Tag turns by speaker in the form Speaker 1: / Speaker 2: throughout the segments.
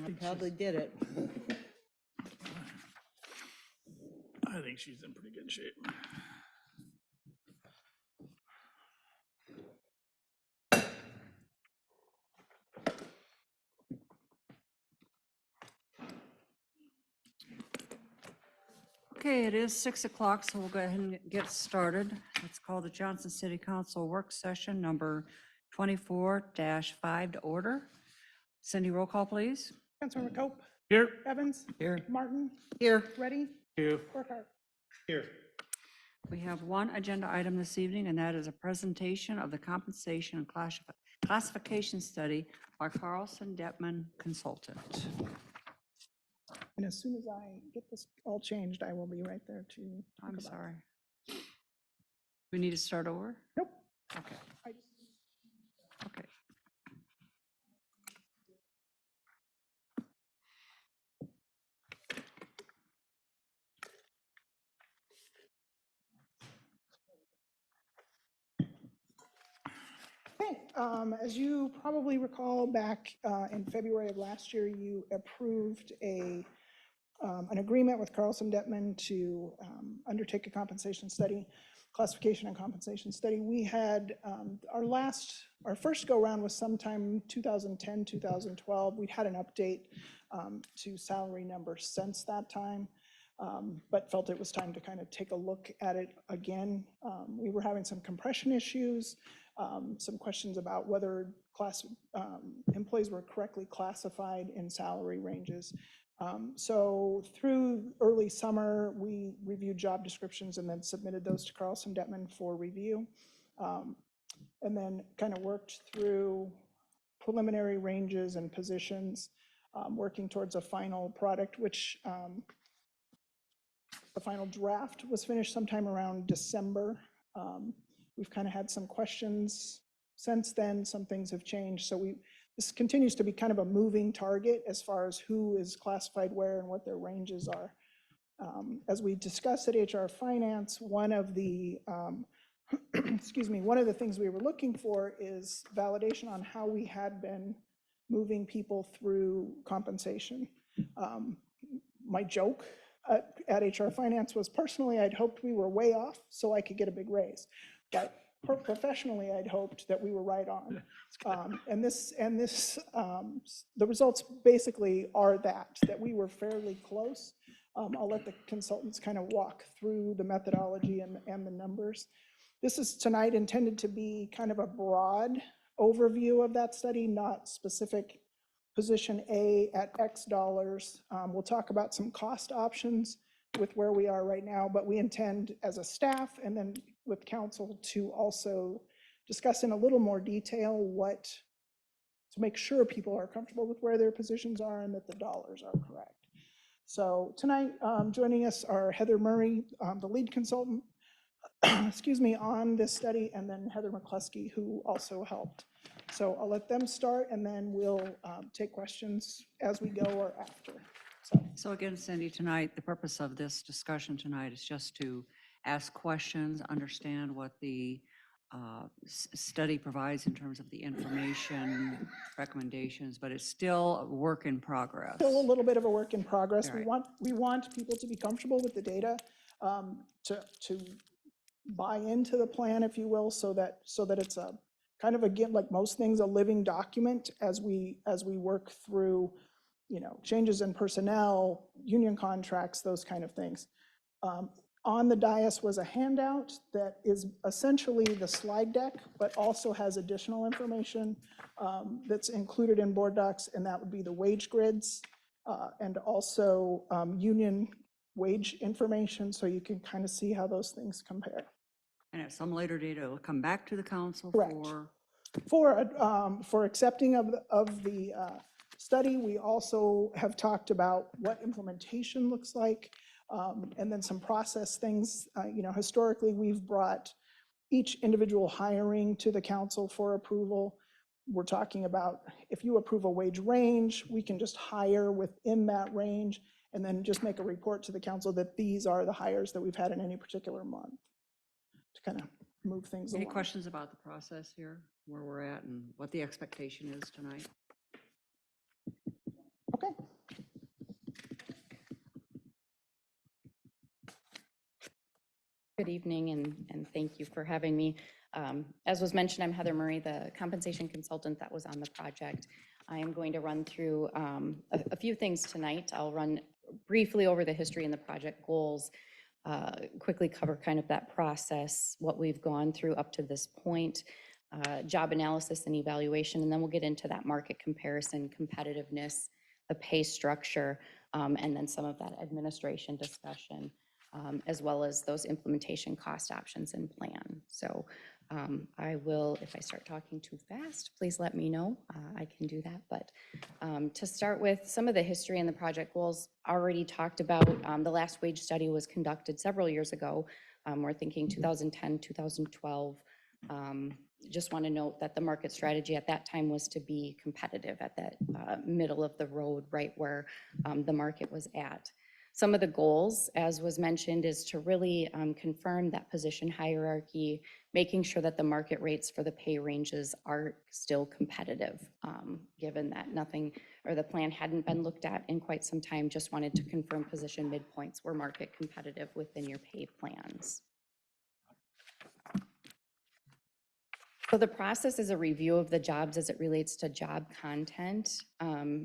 Speaker 1: I probably did it.
Speaker 2: I think she's in pretty good shape.
Speaker 3: Okay, it is 6 o'clock, so we'll go ahead and get started. Let's call the Johnston City Council work session number 24-5 to order. Cindy, roll call, please.
Speaker 4: Councilmember Cope,
Speaker 2: Here.
Speaker 4: Evans,
Speaker 3: Here.
Speaker 4: Martin,
Speaker 1: Here,
Speaker 4: Ready,
Speaker 2: Here.
Speaker 4: Burkhart.
Speaker 2: Here.
Speaker 3: We have one agenda item this evening, and that is a presentation of the compensation and classification study by Carlson Detman Consultant.
Speaker 4: And as soon as I get this all changed, I will be right there to. talk
Speaker 3: I'm
Speaker 4: about it.
Speaker 3: sorry. We need to start over?
Speaker 4: Nope.
Speaker 3: Okay,
Speaker 4: I-
Speaker 3: okay.
Speaker 4: Okay, as you probably recall, back in February of last year, you approved an agreement with Carlson Detman to undertake a compensation study, classification and compensation study. We had our first go-round was sometime 2010, 2012. We'd had an update to salary numbers since that time, but felt it was time to kind of take a look at it again. We were having some compression issues, some questions about whether employees were correctly classified in salary ranges. So through early summer, we reviewed job descriptions and then submitted those to Carlson Detman for review. And then kind of worked through preliminary ranges and positions, working towards a final product, which the final draft was finished sometime around December. We've kind of had some questions since then. Some things have changed. So this continues to be kind of a moving target as far as who is classified where and what their ranges are. As we discussed at HR Finance, one of the one of the things we were looking for is validation on how we had been moving people through compensation. My joke at HR Finance was, personally, I'd hoped we were way off so I could get a big raise. But professionally, I'd hoped that we were right on. And the results basically are that we were fairly close. I'll let the consultants kind of walk through the methodology and the numbers. This is tonight intended to be kind of a broad overview of that study, not specific position A at X dollars. We'll talk about some cost options with where we are right now, but we intend as a staff and then with council to also discuss in a little more detail to make sure people are comfortable with where their positions are and that the dollars are correct. So tonight, joining us are Heather Murray, the lead consultant, on this study, and then Heather McCluskey, who also helped. So I'll let them start, and then we'll take questions as we go or after.
Speaker 3: So again, Cindy, tonight, the purpose of this discussion tonight is just to ask questions, understand what the study provides in terms of the information, recommendations, but it's still a work in progress.
Speaker 4: Still a little bit of a work in progress.
Speaker 3: Right.
Speaker 4: We want people to be comfortable with the data, to buy into the plan, if you will, so that it's a kind of, again, like most things, a living document as we work through, changes in personnel, union contracts, those kind of things. On the dais was a handout that is essentially the slide deck, but also has additional information that's included in board docs, and that would be the wage grids and also union wage information, so you can kind of see how those things compare.
Speaker 3: And at some later date, it'll come back to the council
Speaker 4: Correct. For accepting of the study. We also have talked about what implementation looks like, and then some process things. Historically, we've brought each individual hiring to the council for approval. We're talking about, if you approve a wage range, we can just hire within that range and then just make a report to the council that these are the hires that we've had in any particular month to kind of move things
Speaker 3: Any
Speaker 4: along.
Speaker 3: questions about the process here, where we're at and what the expectation is tonight?
Speaker 4: Okay.
Speaker 1: Good evening, and thank you for having me. As was mentioned, I'm Heather Murray, the compensation consultant that was on the project. I am going to run through a few things tonight. I'll run briefly over the history and the project goals, quickly cover kind of that process, what we've gone through up to this point, job analysis and evaluation, and then we'll get into that market comparison, competitiveness, the pay structure, and then some of that administration discussion, as well as those implementation cost options and plan. So I will, if I start talking too fast, please let me know. I can do that. But to start with, some of the history and the project goals already talked about. The last wage study was conducted several years ago. We're thinking 2010, 2012. Just want to note that the market strategy at that time was to be competitive at that middle of the road, right where the market was at. Some of the goals, as was mentioned, is to really confirm that position hierarchy, making sure that the market rates for the pay ranges are still competitive, given that nothing or the plan hadn't been looked at in quite some time. Just wanted to confirm position midpoints were market competitive within your pay plans. So the process is a review of the jobs as it relates to job content.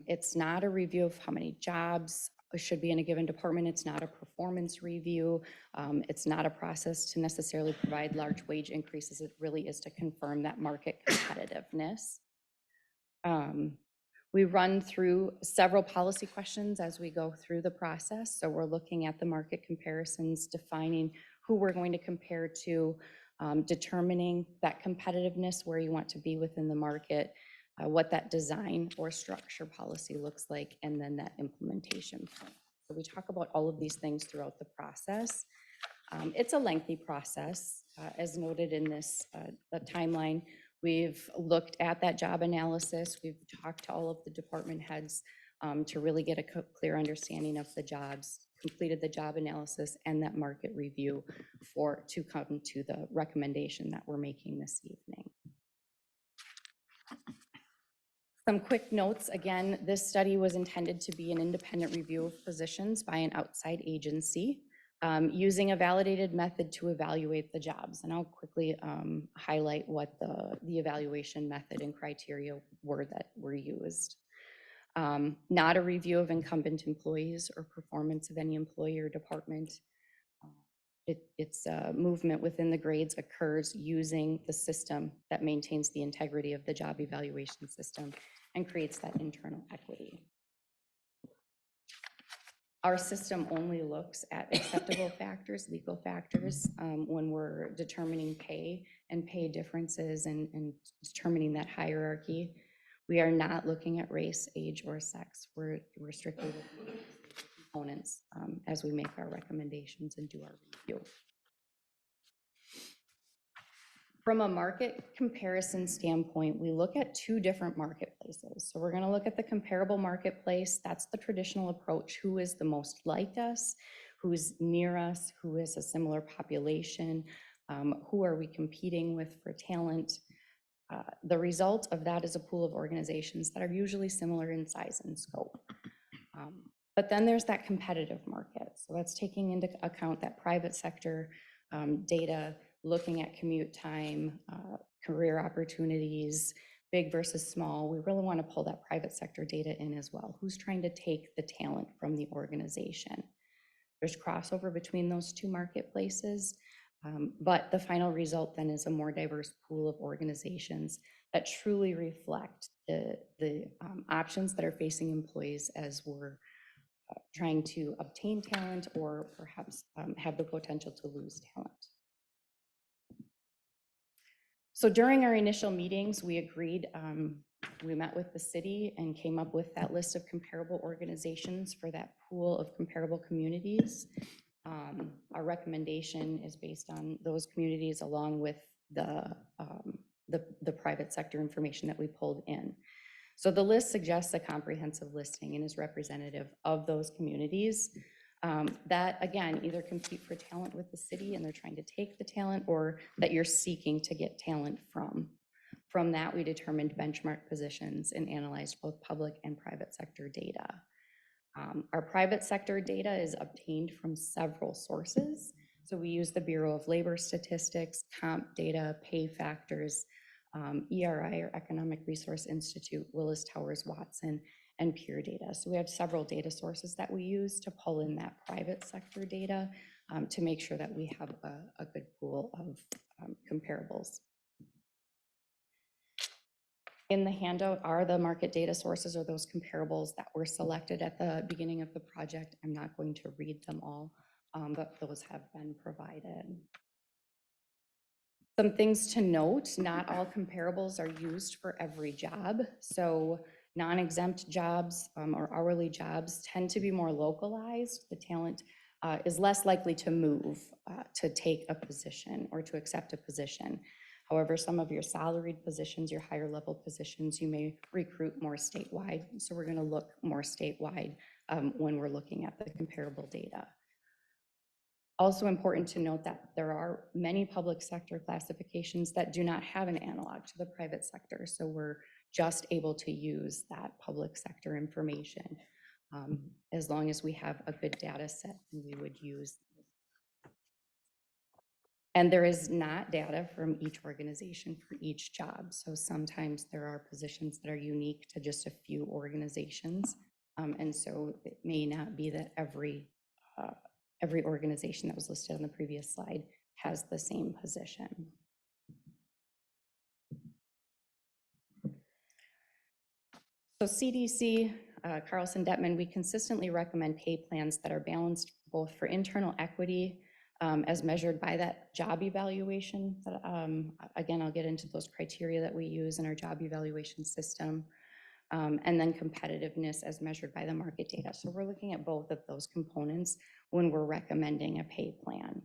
Speaker 1: It's not a review of how many jobs should be in a given department. It's not a performance review. It's not a process to necessarily provide large wage increases. It really is to confirm that market competitiveness. We run through several policy questions as we go through the process. So we're looking at the market comparisons, defining who we're going to compare to, determining that competitiveness, where you want to be within the market, what that design or structure policy looks like, and then that implementation plan. So we talk about all of these things throughout the process. It's a lengthy process, as noted in this the timeline. We've looked at that job analysis. We've talked to all of the department heads to really get a clear understanding of the jobs, completed the job analysis and that market review to come to the recommendation that we're making this evening. Some quick notes. Again, this study was intended to be an independent review of positions by an outside agency, using a validated method to evaluate the jobs. And I'll quickly highlight what the evaluation method and criteria were that were used. Not a review of incumbent employees or performance of any employee or department. Its movement within the grades occurs using the system that maintains the integrity of the job evaluation system and creates that internal equity. Our system only looks at acceptable factors, legal factors, when we're determining pay and pay differences and determining that hierarchy. We are not looking at race, age, or sex. We're strictly looking at components as we make our recommendations and do our review. From a market comparison standpoint, we look at two different marketplaces. So we're going to look at the comparable marketplace. That's the traditional approach. Who is the most like us? Who is near us? Who is a similar population? Who are we competing with for talent? The result of that is a pool of organizations that are usually similar in size and scope. But then there's that competitive market. So that's taking into account that private sector data, looking at commute time, career opportunities, big versus small. We really want to pull that private sector data in as well. Who's trying to take the talent from the organization? There's crossover between those two marketplaces, but the final result then is a more diverse pool of organizations that truly reflect the options that are facing employees as we're trying to obtain talent or perhaps have the potential to lose talent. So during our initial meetings, we agreed, we met with the city and came up with that list of comparable organizations for that pool of comparable communities. Our recommendation is based on those communities along with the private sector information that we pulled in. So the list suggests a comprehensive listing and is representative of those communities that, again, either compete for talent with the city and they're trying to take the talent, or that you're seeking to get talent from. From that, we determined benchmark positions and analyzed both public and private sector data. Our private sector data is obtained from several sources. So we use the Bureau of Labor Statistics, comp data, pay factors, ERI or Economic Resource Institute, Willis Towers Watson, and peer data. So we have several data sources that we use to pull in that private sector data to make sure that we have a good pool of comparables. In the handout are the market data sources or those comparables that were selected at the beginning of the project. I'm not going to read them all, but those have been provided. Some things to note, not all comparables are used for every job. So non-exempt jobs or hourly jobs tend to be more localized. The talent is less likely to move to take a position or to accept a position. However, some of your salaried positions, your higher level positions, you may recruit more statewide. So we're going to look more statewide when we're looking at the comparable data. Also important to note that there are many public sector classifications that do not have an analog to the private sector. So we're just able to use that public sector information. As long as we have a good data set, and we would use. And there is not data from each organization for each job. So sometimes there are positions that are unique to just a few organizations. And so it may not be that every organization that was listed on the previous slide has the same position. So CDC, Carlson Detman, we consistently recommend pay plans that are balanced both for internal equity as measured by that job evaluation. Again, I'll get into those criteria that we use in our job evaluation system. And then competitiveness as measured by the market data. So we're looking at both of those components when we're recommending a pay plan.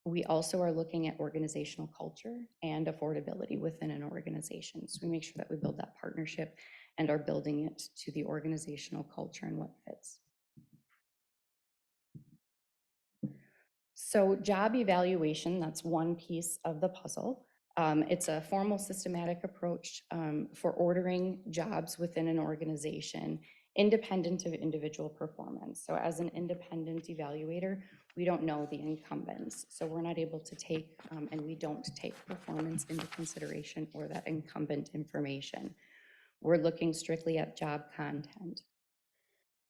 Speaker 1: We also are looking at organizational culture and affordability within an organization. So we make sure that we build that partnership and are building it to the organizational culture and what fits. So job evaluation, that's one piece of the puzzle. It's a formal systematic approach for ordering jobs within an organization, independent of individual performance. So as an independent evaluator, we don't know the incumbents. So we're not able to take, and we don't take performance into consideration or that incumbent information. We're looking strictly at job content.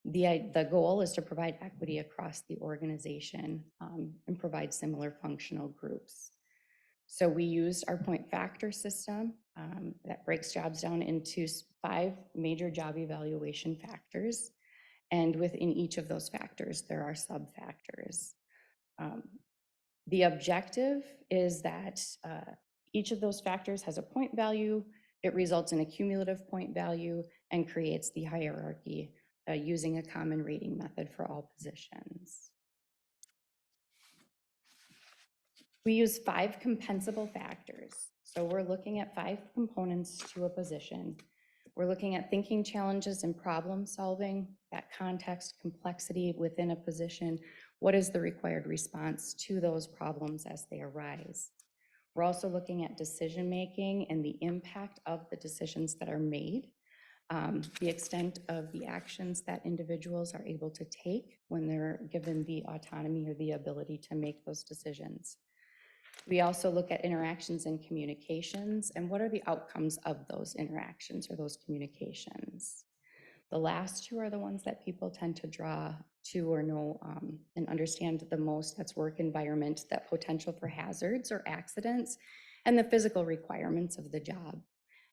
Speaker 1: The goal is to provide equity across the organization and provide similar functional groups. So we used our point factor system that breaks jobs down into 5 major job evaluation factors. And within each of those factors, there are sub-factors. The objective is that each of those factors has a point value. It results in a cumulative point value and creates the hierarchy using a common rating method for all positions. We use 5 compensable factors. So we're looking at 5 components to a position. We're looking at thinking challenges and problem solving, that context, complexity within a position. What is the required response to those problems as they arise? We're also looking at decision making and the impact of the decisions that are made, the extent of the actions that individuals are able to take when they're given the autonomy or the ability to make those decisions. We also look at interactions and communications and what are the outcomes of those interactions or those communications. The last 2 are the ones that people tend to draw to or know and understand the most. That's work environment, that potential for hazards or accidents, and the physical requirements of the job.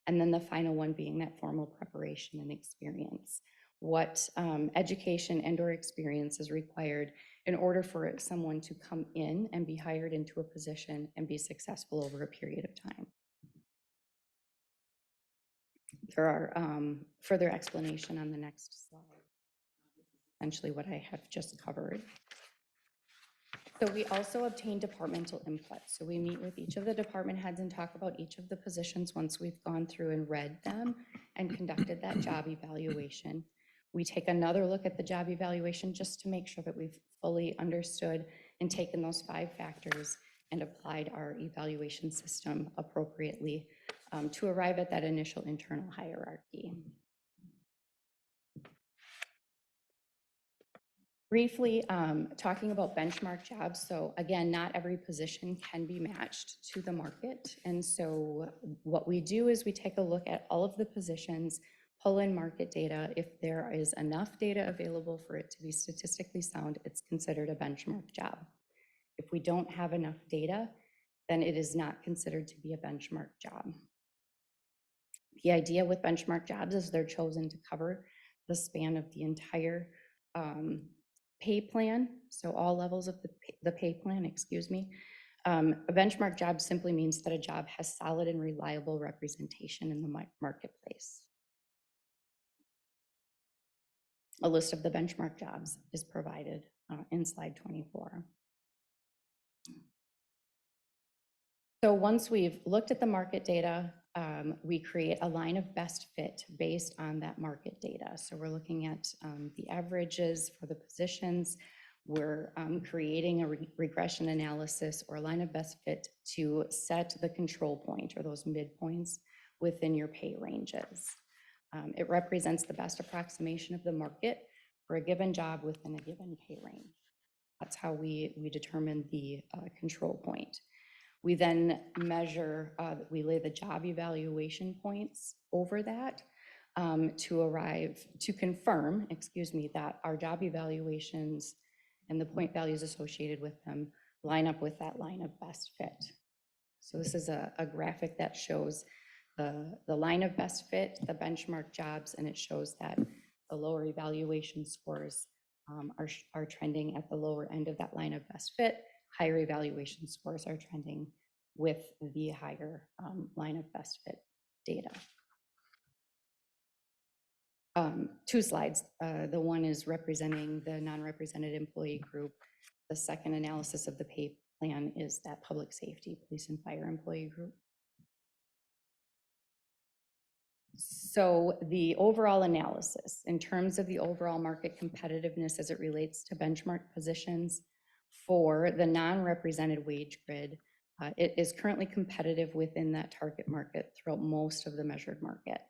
Speaker 1: And then the final one being that formal preparation and experience. What education and or experience is required in order for someone to come in and be hired into a position and be successful over a period of time. There are further explanation on the next slide. Essentially what I have just covered. So we also obtain departmental input. So we meet with each of the department heads and talk about each of the positions once we've gone through and read them and conducted that job evaluation. We take another look at the job evaluation just to make sure that we've fully understood and taken those 5 factors and applied our evaluation system appropriately to arrive at that initial internal hierarchy. Briefly, talking about benchmark jobs. So again, not every position can be matched to the market. And so what we do is we take a look at all of the positions, pull in market data. If there is enough data available for it to be statistically sound, it's considered a benchmark job. If we don't have enough data, then it is not considered to be a benchmark job. The idea with benchmark jobs is they're chosen to cover the span of the entire pay plan, so all levels of the pay plan, excuse me. A benchmark job simply means that a job has solid and reliable representation in the marketplace. A list of the benchmark jobs is provided in slide 24. So once we've looked at the market data, we create a line of best fit based on that market data. So we're looking at the averages for the positions. We're creating a regression analysis or a line of best fit to set the control point or those midpoints within your pay ranges. It represents the best approximation of the market for a given job within a given pay range. That's how we determine the control point. We then measure, we lay the job evaluation points over that to confirm, that our job evaluations and the point values associated with them line up with that line of best fit. So this is a graphic that shows the line of best fit, the benchmark jobs, and it shows that the lower evaluation scores are trending at the lower end of that line of best fit. Higher evaluation scores are trending with the higher line of best fit data. Two slides. The one is representing the non-represented employee group. The second analysis of the pay plan is that public safety, police and fire employee group. So the overall analysis in terms of the overall market competitiveness as it relates to benchmark positions for the non-represented wage grid, it is currently competitive within that target market throughout most of the measured market.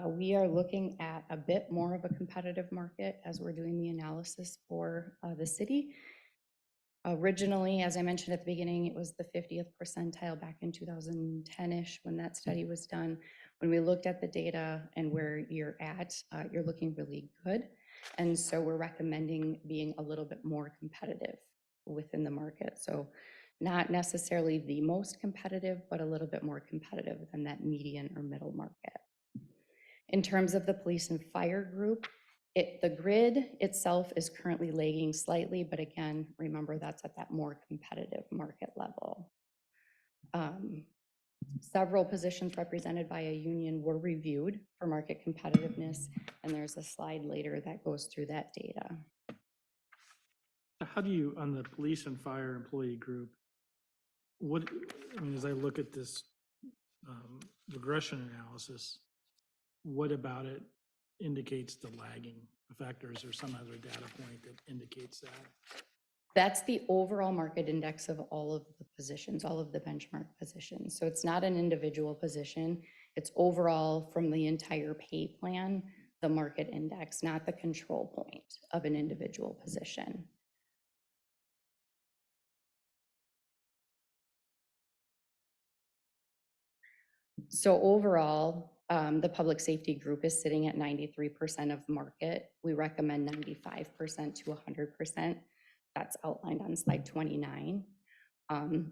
Speaker 1: We are looking at a bit more of a competitive market as we're doing the analysis for the city. Originally, as I mentioned at the beginning, it was the 50th percentile back in 2010-ish when that study was done. When we looked at the data and where you're at, you're looking really good. And so we're recommending being a little bit more competitive within the market. So not necessarily the most competitive, but a little bit more competitive than that median or middle market. In terms of the police and fire group, the grid itself is currently lagging slightly, but again, remember that's at that more competitive market level. Several positions represented by a union were reviewed for market competitiveness, and there's a slide later that goes through that data.
Speaker 2: How do you, on the police and fire employee group, as I look at this regression analysis, what about it indicates the lagging factors or some other data point that indicates that?
Speaker 1: That's the overall market index of all of the positions, all of the benchmark positions. So it's not an individual position. It's overall from the entire pay plan, the market index, not the control point of an individual position. So overall, the public safety group is sitting at 93% of market. We recommend 95% to 100%. That's outlined on slide 29.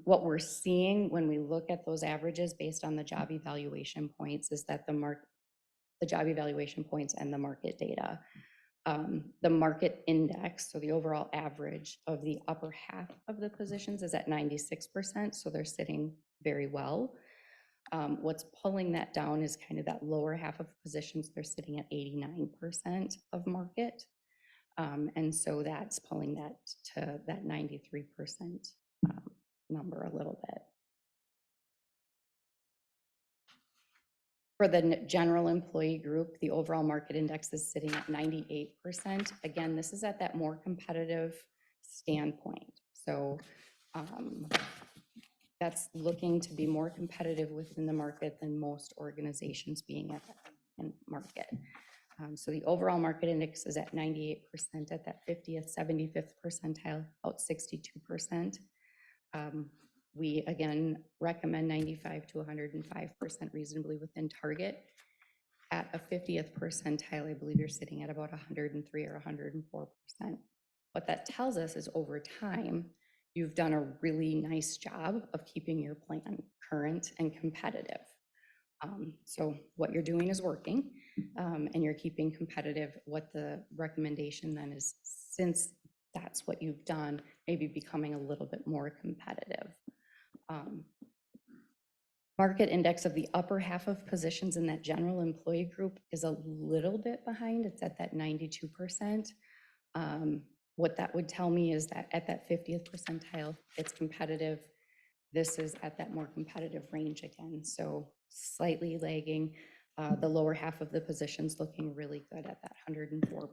Speaker 1: What we're seeing when we look at those averages based on the job evaluation points is that the job evaluation points and the market data, the market index, so the overall average of the upper half of the positions is at 96%, so they're sitting very well. What's pulling that down is kind of that lower half of positions. They're sitting at 89% of market. And so that's pulling that to that 93% number a little bit. For the general employee group, the overall market index is sitting at 98%. Again, this is at that more competitive standpoint. So that's looking to be more competitive within the market than most organizations being at that market. So the overall market index is at 98% at that 50th, 75th percentile, about 62%. We again recommend 95 to 105% reasonably within target. At a 50th percentile, I believe you're sitting at about 103 or 104%. What that tells us is over time, you've done a really nice job of keeping your plan current and competitive. So what you're doing is working, and you're keeping competitive. What the recommendation then is, since that's what you've done, maybe becoming a little bit more competitive. Market index of the upper half of positions in that general employee group is a little bit behind. It's at that 92%. What that would tell me is that at that 50th percentile, it's competitive. This is at that more competitive range again. So slightly lagging, the lower half of the positions looking really good at that 104%.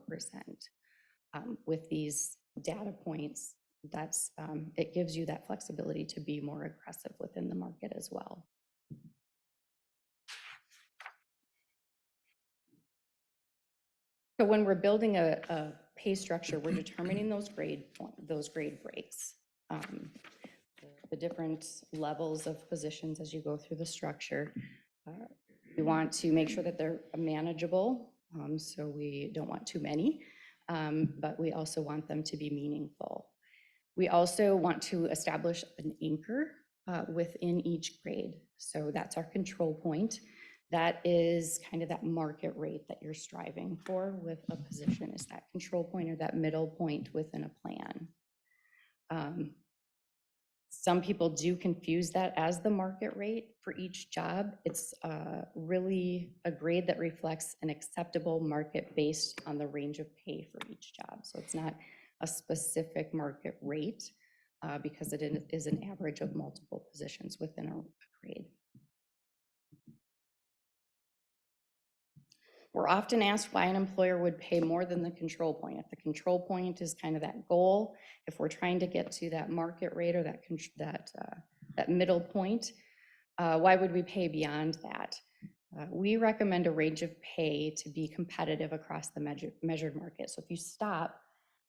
Speaker 1: With these data points, that's it gives you that flexibility to be more aggressive within the market as well. So when we're building a pay structure, we're determining those grade breaks. The different levels of positions as you go through the structure. We want to make sure that they're manageable, so we don't want too many, but we also want them to be meaningful. We also want to establish an anchor within each grade. So that's our control point. That is kind of that market rate that you're striving for with a position, is that control point or that middle point within a plan. Some people do confuse that as the market rate for each job. It's really a grade that reflects an acceptable market based on the range of pay for each job. So it's not a specific market rate because it is an average of multiple positions within a grade. We're often asked why an employer would pay more than the control point. If the control point is kind of that goal, if we're trying to get to that market rate or that middle point, why would we pay beyond that? We recommend a range of pay to be competitive across the measured market. So if you stop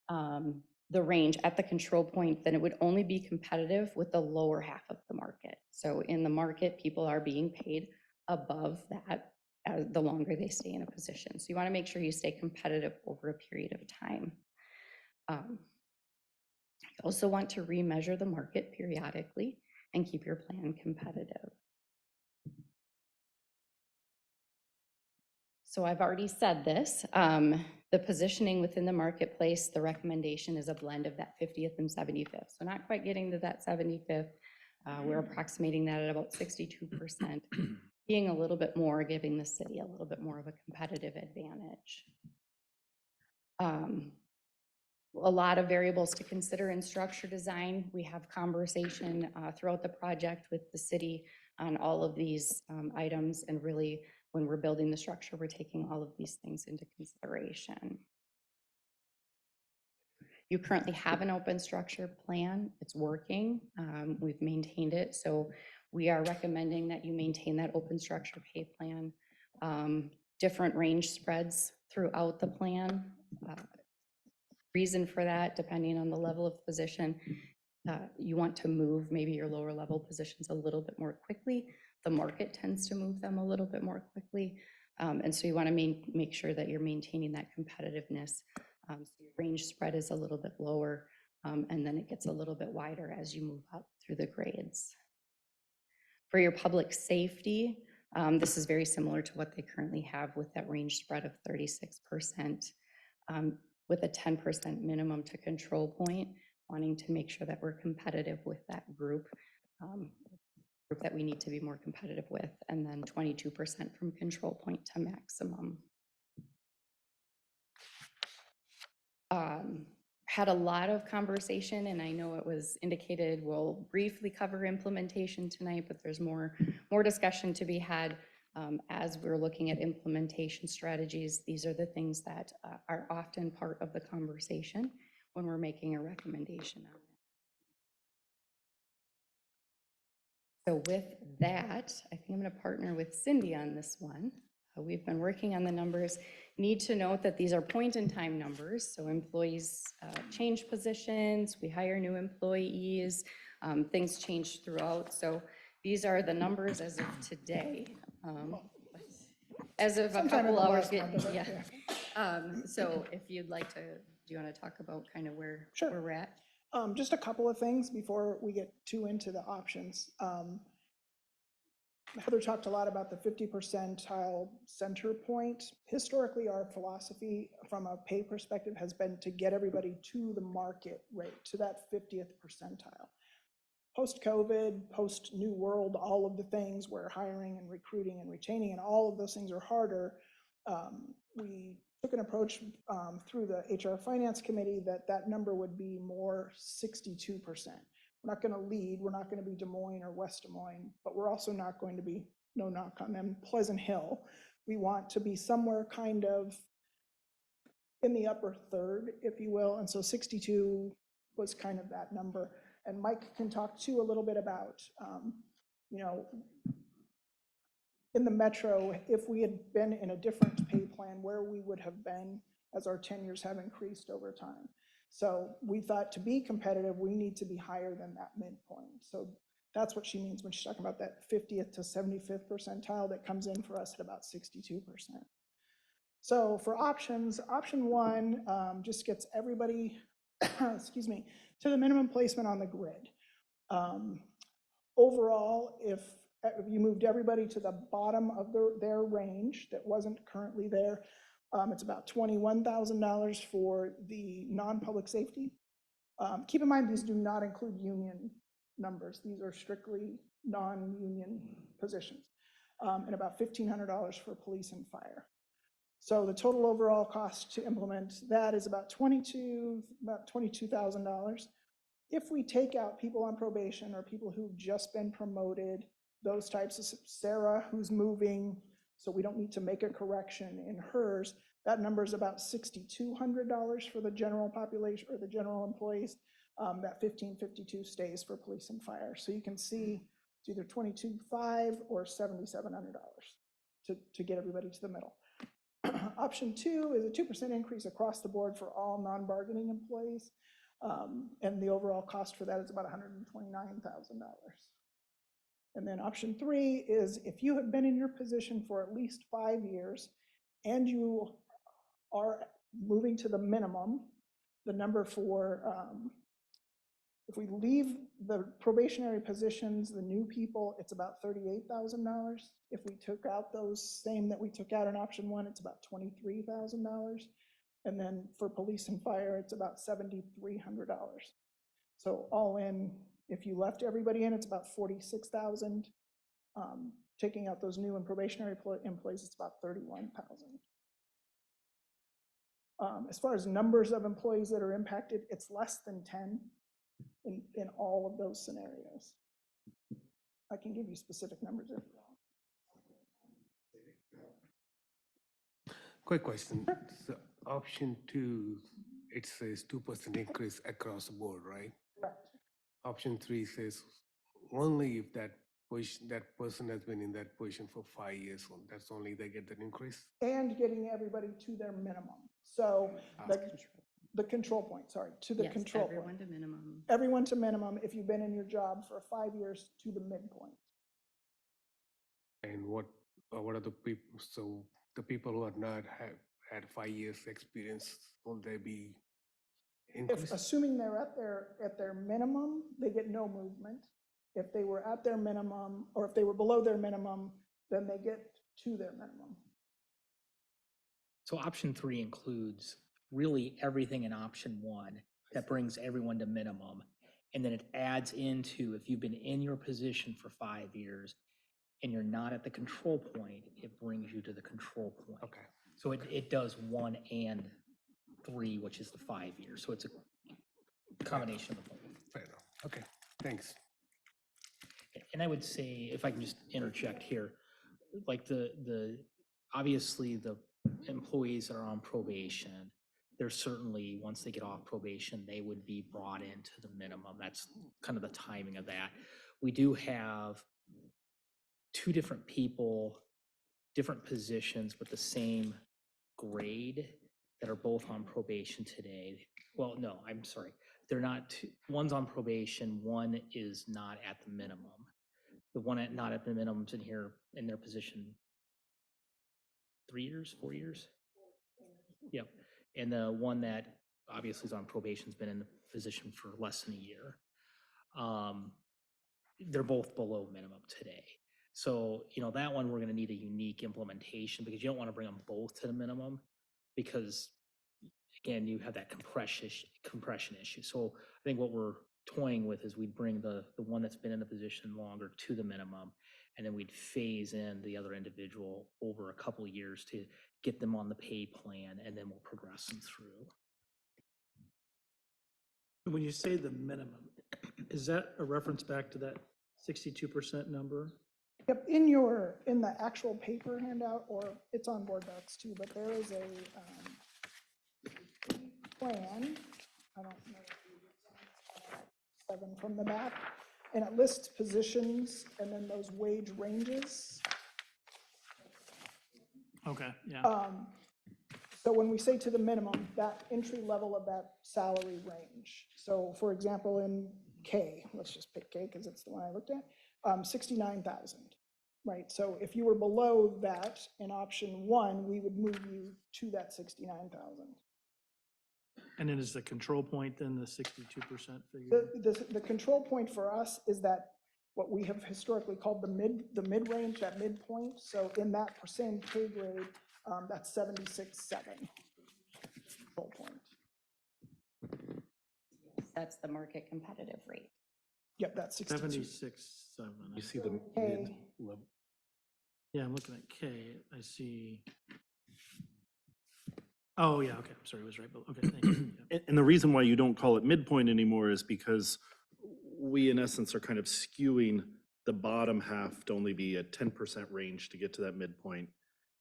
Speaker 1: the range at the control point, then it would only be competitive with the lower half of the market. So in the market, people are being paid above that the longer they stay in a position. So you want to make sure you stay competitive over a period of time. You also want to remeasure the market periodically and keep your plan competitive. So I've already said this, the positioning within the marketplace, the recommendation is a blend of that 50th and 75th. So not quite getting to that 75th, we're approximating that at about 62%. Being a little bit more, giving the city a little bit more of a competitive advantage. A lot of variables to consider in structure design. We have conversation throughout the project with the city on all of these items, and really when we're building the structure, we're taking all of these things into consideration. You currently have an open structure plan. It's working. We've maintained it. So we are recommending that you maintain that open structure pay plan. Different range spreads throughout the plan. Reason for that, depending on the level of position, you want to move maybe your lower level positions a little bit more quickly. The market tends to move them a little bit more quickly. And so you want to make sure that you're maintaining that competitiveness. So your range spread is a little bit lower, and then it gets a little bit wider as you move up through the grades. For your public safety, this is very similar to what they currently have with that range spread of 36%, with a 10% minimum to control point, wanting to make sure that we're competitive with that group that we need to be more competitive with, and then 22% from control point to maximum. Had a lot of conversation, and I know it was indicated we'll briefly cover implementation tonight, but there's more discussion to be had as we're looking at implementation strategies. These are the things that are often part of the conversation when we're making a recommendation on it. So with that, I think I'm going to partner with Cindy on this one. We've been working on the numbers. Need to note that these are point-in-time numbers, so employees change positions, we hire new employees, things change throughout. So these are the numbers as of today. As of a
Speaker 4: Sometime in
Speaker 1: couple
Speaker 4: the
Speaker 1: hours,
Speaker 4: last month of it,
Speaker 1: yeah. So if you'd like to, do you want to talk about kind of where
Speaker 4: Sure.
Speaker 1: we're at?
Speaker 4: Just a couple of things before we get too into the options. Heather talked a lot about the 50 percentile center point. Historically, our philosophy from a pay perspective has been to get everybody to the market rate, to that 50th percentile. Post-COVID, post-New World, all of the things where hiring and recruiting and retaining and all of those things are harder, we took an approach through the HR Finance Committee that number would be more 62%. We're not going to lead, we're not going to be Des Moines or West Des Moines, but we're also not going to be, no knock on them, Pleasant Hill. We want to be somewhere kind of in the upper third, if you will, and so 62 was kind of that number. And Mike can talk too a little bit about, you know, in the metro, if we had been in a different pay plan, where we would have been as our tenures have increased over time. So we thought to be competitive, we need to be higher than that midpoint. So that's what she means when she's talking about that 50th to 75th percentile that comes in for us at about 62%. So for options, option one just gets everybody, excuse me, to the minimum placement on the grid. Overall, if you moved everybody to the bottom of their range that wasn't currently there, it's about $21,000 for the non-public safety. Keep in mind, these do not include union numbers. These are strictly non-union positions. And about $1,500 for police and fire. So the total overall cost to implement that is about $22,000. If we take out people on probation or people who've just been promoted, those types of, Sarah, who's moving, so we don't need to make a correction in hers, that number is about $6,200 for the general population or the general employees. That $1,552 stays for police and fire. So you can see it's either $22,500 or $7,700 to get everybody to the middle. Option two is a 2% increase across the board for all non-bargaining employees. And the overall cost for that is about $129,000. And then option three is if you have been in your position for at least 5 years and you are moving to the minimum, the number for, if we leave the probationary positions, the new people, it's about $38,000. If we took out those same that we took out in option one, it's about $23,000. And then for police and fire, it's about $7,300. So all in, if you left everybody in, it's about $46,000. Taking out those new and probationary employees, it's about $31,000. As far as numbers of employees that are impacted, it's less than 10 in all of those scenarios. I can give you specific numbers if you want.
Speaker 5: Quick question. So option two, it says 2% increase across the board, right?
Speaker 4: Correct.
Speaker 5: Option three says only if that person has been in that position for 5 years, so that's only they get that increase?
Speaker 4: And getting everybody to their minimum. So the control point, sorry, to the
Speaker 1: Yes,
Speaker 4: control point.
Speaker 1: everyone to minimum.
Speaker 4: Everyone to minimum if you've been in your job for 5 years to the midpoint.
Speaker 5: And what are the people, so the people who have not had 5 years experience, will they be increased?
Speaker 4: Assuming they're at their minimum, they get no movement. If they were at their minimum, or if they were below their minimum, then they get to their minimum.
Speaker 6: So option three includes really everything in option one that brings everyone to minimum. And then it adds into, if you've been in your position for 5 years and you're not at the control point, it brings you to the control point.
Speaker 5: Okay.
Speaker 6: So it does 1 and 3, which is the 5 years. So it's a combination of both.
Speaker 5: Fair enough. Okay, thanks.
Speaker 6: And I would say, if I can just interject here, like obviously the employees that are on probation, they're certainly, once they get off probation, they would be brought into the minimum. That's kind of the timing of that. We do have 2 different people different positions with the same grade that are both on probation today. Well, no, I'm sorry. They're not, one's on probation, one is not at the minimum. The one not at the minimum's in here in their position 3 years, 4 years? Yep. And the one that obviously is on probation's been in the position for less than a year. They're both below minimum today. So, that one, we're gonna need a unique implementation because you don't want to bring them both to the minimum because, again, you have that compression issue. So I think what we're toying with is we'd bring the one that's been in the position longer to the minimum, and then we'd phase in the other individual over a couple of years to get them on the pay plan, and then we'll progress them through.
Speaker 2: When you say the minimum, is that a reference back to that 62% number?
Speaker 4: Yep, in the actual paper handout, or it's on board docs too, but there is a plan. I don't know. 7 from the back, and it lists positions and then those wage ranges.
Speaker 2: Okay, yeah.
Speaker 4: So when we say to the minimum, that entry level of that salary range. So for example, in K, let's just pick K because it's the one I looked at, 69,000, right? So if you were below that in option 1, we would move you to that 69,000.
Speaker 2: And then is the control point then the 62% figure?
Speaker 4: The control point for us is that what we have historically called the mid-range, that midpoint. So in that same pay grade, that's 76.7 control point.
Speaker 1: That's the market competitive rate.
Speaker 4: Yep, that's 62.
Speaker 2: 76.7.
Speaker 5: You see the
Speaker 4: Okay.
Speaker 5: mid level.
Speaker 2: Yeah, I'm looking at K. I see. Oh, yeah, okay, I'm sorry, it was right, but okay, thank you. Yeah.
Speaker 7: And the reason why you don't call it midpoint anymore is because we, in essence, are kind of skewing the bottom half to only be a 10% range to get to that midpoint.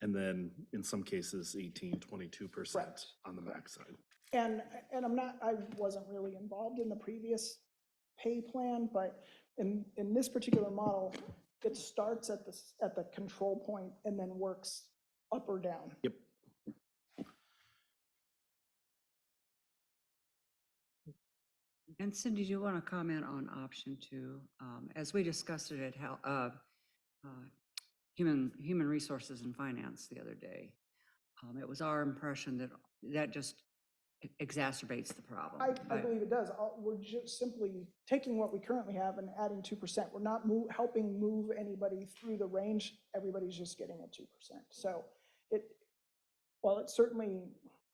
Speaker 7: And then in some cases, 18, 22%
Speaker 4: Correct.
Speaker 7: on the backside.
Speaker 4: And I wasn't really involved in the previous pay plan, but in this particular model, it starts at the control point and then works up or down.
Speaker 7: Yep.
Speaker 3: And Cindy, do you want to comment on option 2? As we discussed it at Human Resources and Finance the other day, it was our impression that that just exacerbates the problem.
Speaker 4: I believe it does. We're just simply taking what we currently have and adding 2%. We're not helping move anybody through the range. Everybody's just getting a 2%. So while it certainly,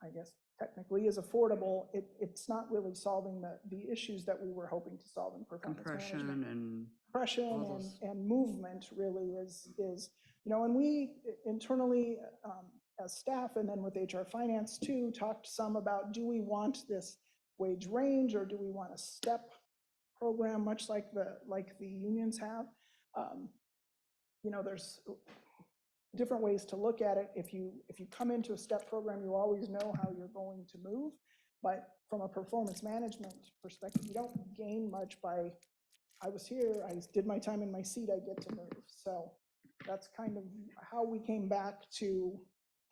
Speaker 4: I guess, technically is affordable, it's not really solving the issues that we were hoping to solve in performance
Speaker 3: Compression
Speaker 4: management.
Speaker 3: and
Speaker 4: Compression
Speaker 3: all those.
Speaker 4: and movement really is, and we internally, as staff and then with HR finance too, talked some about, do we want this wage range or do we want a step program, much like the unions have? There's different ways to look at it. If you come into a step program, you always know how you're going to move. But from a performance management perspective, you don't gain much by, I was here, I did my time in my seat, I get to move. So that's kind of how we came back to,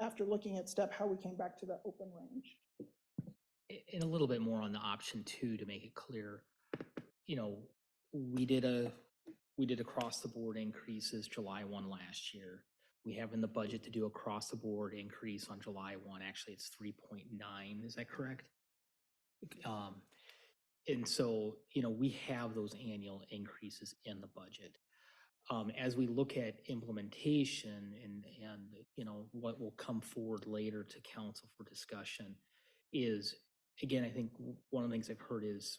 Speaker 4: after looking at step, how we came back to the open range.
Speaker 6: And a little bit more on the option 2 to make it clear. We did across the board increases July 1 last year. We have in the budget to do across the board increase on July 1. Actually, it's 3.9. Is that correct? And so, we have those annual increases in the budget. As we look at implementation and what will come forward later to council for discussion is, again, I think one of the things I've heard is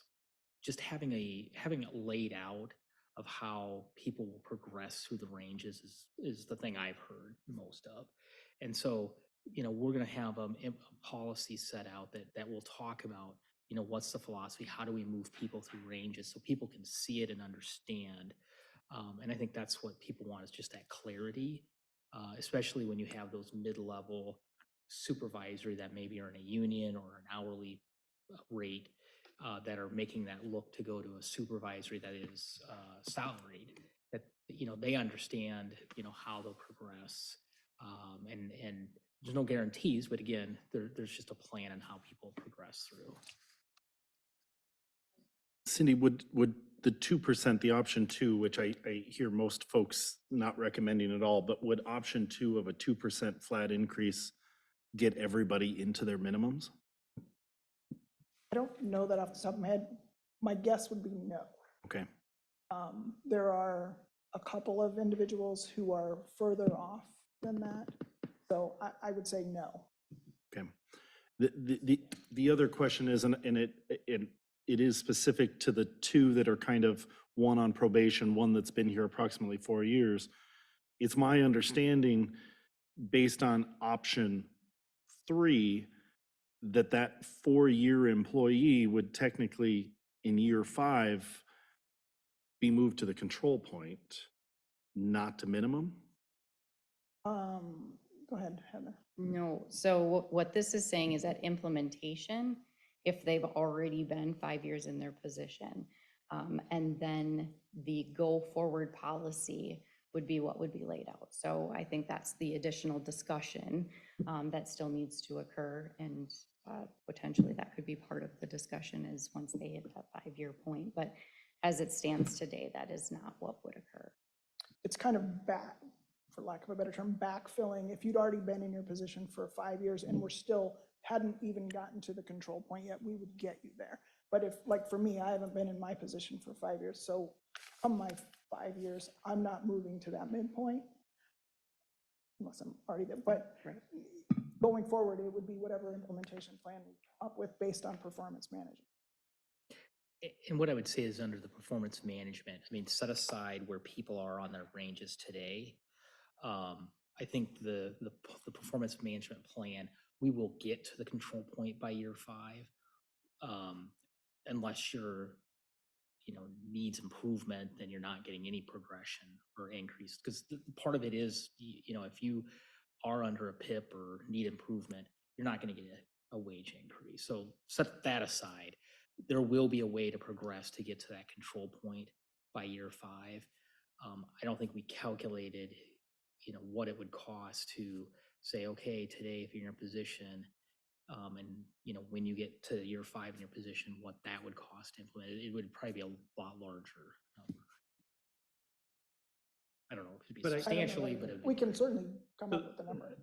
Speaker 6: just having it laid out of how people will progress through the ranges is the thing I've heard most of. And so, we're going to have a policy set out that will talk about, what's the philosophy? How do we move people through ranges so people can see it and understand? And I think that's what people want is just that clarity, especially when you have those mid-level supervisory that maybe are in a union or an hourly rate that are making that look to go to a supervisory that is salaried, that, they understand, how they'll progress And there's no guarantees, but again, there's just a plan on how people progress through.
Speaker 7: Cindy, would the 2%, the option 2, which I hear most folks not recommending at all, but would option 2 of a 2% flat increase get everybody into their minimums?
Speaker 4: I don't know that off the top of my head. My guess would be no.
Speaker 7: Okay.
Speaker 4: There are a couple of individuals who are further off than that. So I would say no.
Speaker 7: Okay. The other question is, and it is specific to the 2 that are kind of one on probation, one that's been here approximately 4 years. It's my understanding, based on option 3, that 4-year employee would technically, in year 5, be moved to the control point, not to minimum?
Speaker 4: Go ahead, Heather.
Speaker 1: No, so what this is saying is that implementation, if they've already been 5 years in their position, and then the go forward policy would be what would be laid out. So I think that's the additional discussion that still needs to occur, and potentially that could be part of the discussion is once they hit that 5-year point. But as it stands today, that is not what would occur.
Speaker 4: It's kind of for lack of a better term, backfilling. If you'd already been in your position for 5 years and hadn't even gotten to the control point yet, we would get you there. But if, like for me, I haven't been in my position for 5 years, so come my 5 years, I'm not moving to that midpoint unless I'm already there. But going forward, it would be whatever implementation plan we come up with based on performance management.
Speaker 6: And what I would say is under the performance management, I mean, set aside where people are on their ranges today. I think the performance management plan, we will get to the control point by year 5. Unless your needs improvement, then you're not getting any progression or increase. Because part of it is, if you are under a PIP or need improvement, you're not going to get a wage increase. So set that aside. There will be a way to progress to get to that control point by year 5. I don't think we calculated, what it would cost to say, okay, today, if you're in a position, and when you get to year 5 in your position, what that would cost to implement it, it would probably be a lot larger number. I don't know if it'd be
Speaker 2: But
Speaker 6: substantially, but it
Speaker 4: We can certainly come up with the number.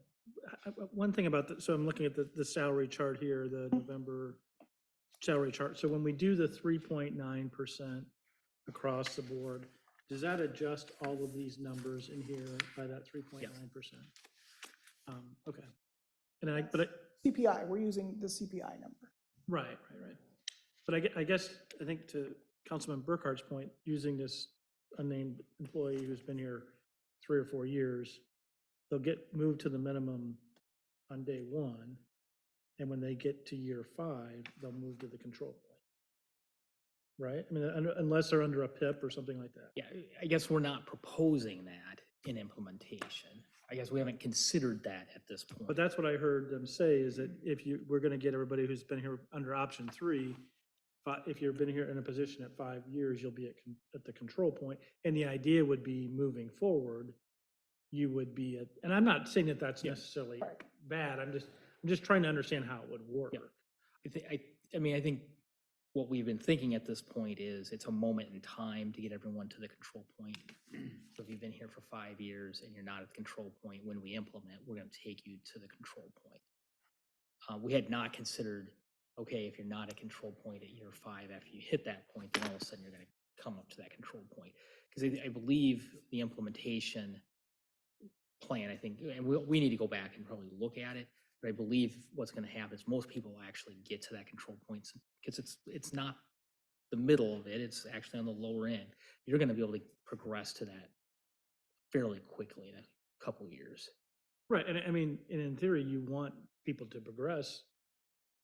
Speaker 2: One thing about that, so I'm looking at the salary chart here, the November salary chart. So when we do the 3.9% across the board, does that adjust all of these numbers in here by that 3.9%? Okay. And
Speaker 4: CPI, we're using the CPI number.
Speaker 2: right. But I guess, I think to Councilman Burkhart's point, using this unnamed employee who's been here 3 or 4 years, they'll get moved to the minimum on day 1. And when they get to year 5, they'll move to the control point. Right? I mean, unless they're under a PIP or something like that.
Speaker 6: Yeah, I guess we're not proposing that in implementation. I guess we haven't considered that at this point.
Speaker 2: But that's what I heard them say, is that we're gonna get everybody who's been here under option 3, if you've been here in a position at 5 years, you'll be at the control point. And the idea would be moving forward, you would be at, and I'm not saying that that's necessarily bad, I'm just trying to understand how it would work.
Speaker 6: Yeah. I think what we've been thinking at this point is it's a moment in time to get everyone to the control point. So if you've been here for 5 years and you're not at the control point, when we implement, we're going to take you to the control point. We had not considered, okay, if you're not at control point at year 5, after you hit that point, then all of a sudden you're going to come up to that control point. Because I believe the implementation plan, I think, and we need to go back and probably look at it, but I believe what's going to happen is most people will actually get to that control point because it's not the middle of it, it's actually on the lower end. You're going to be able to progress to that fairly quickly in a couple of years.
Speaker 2: Right, and I mean, in theory, you want people to progress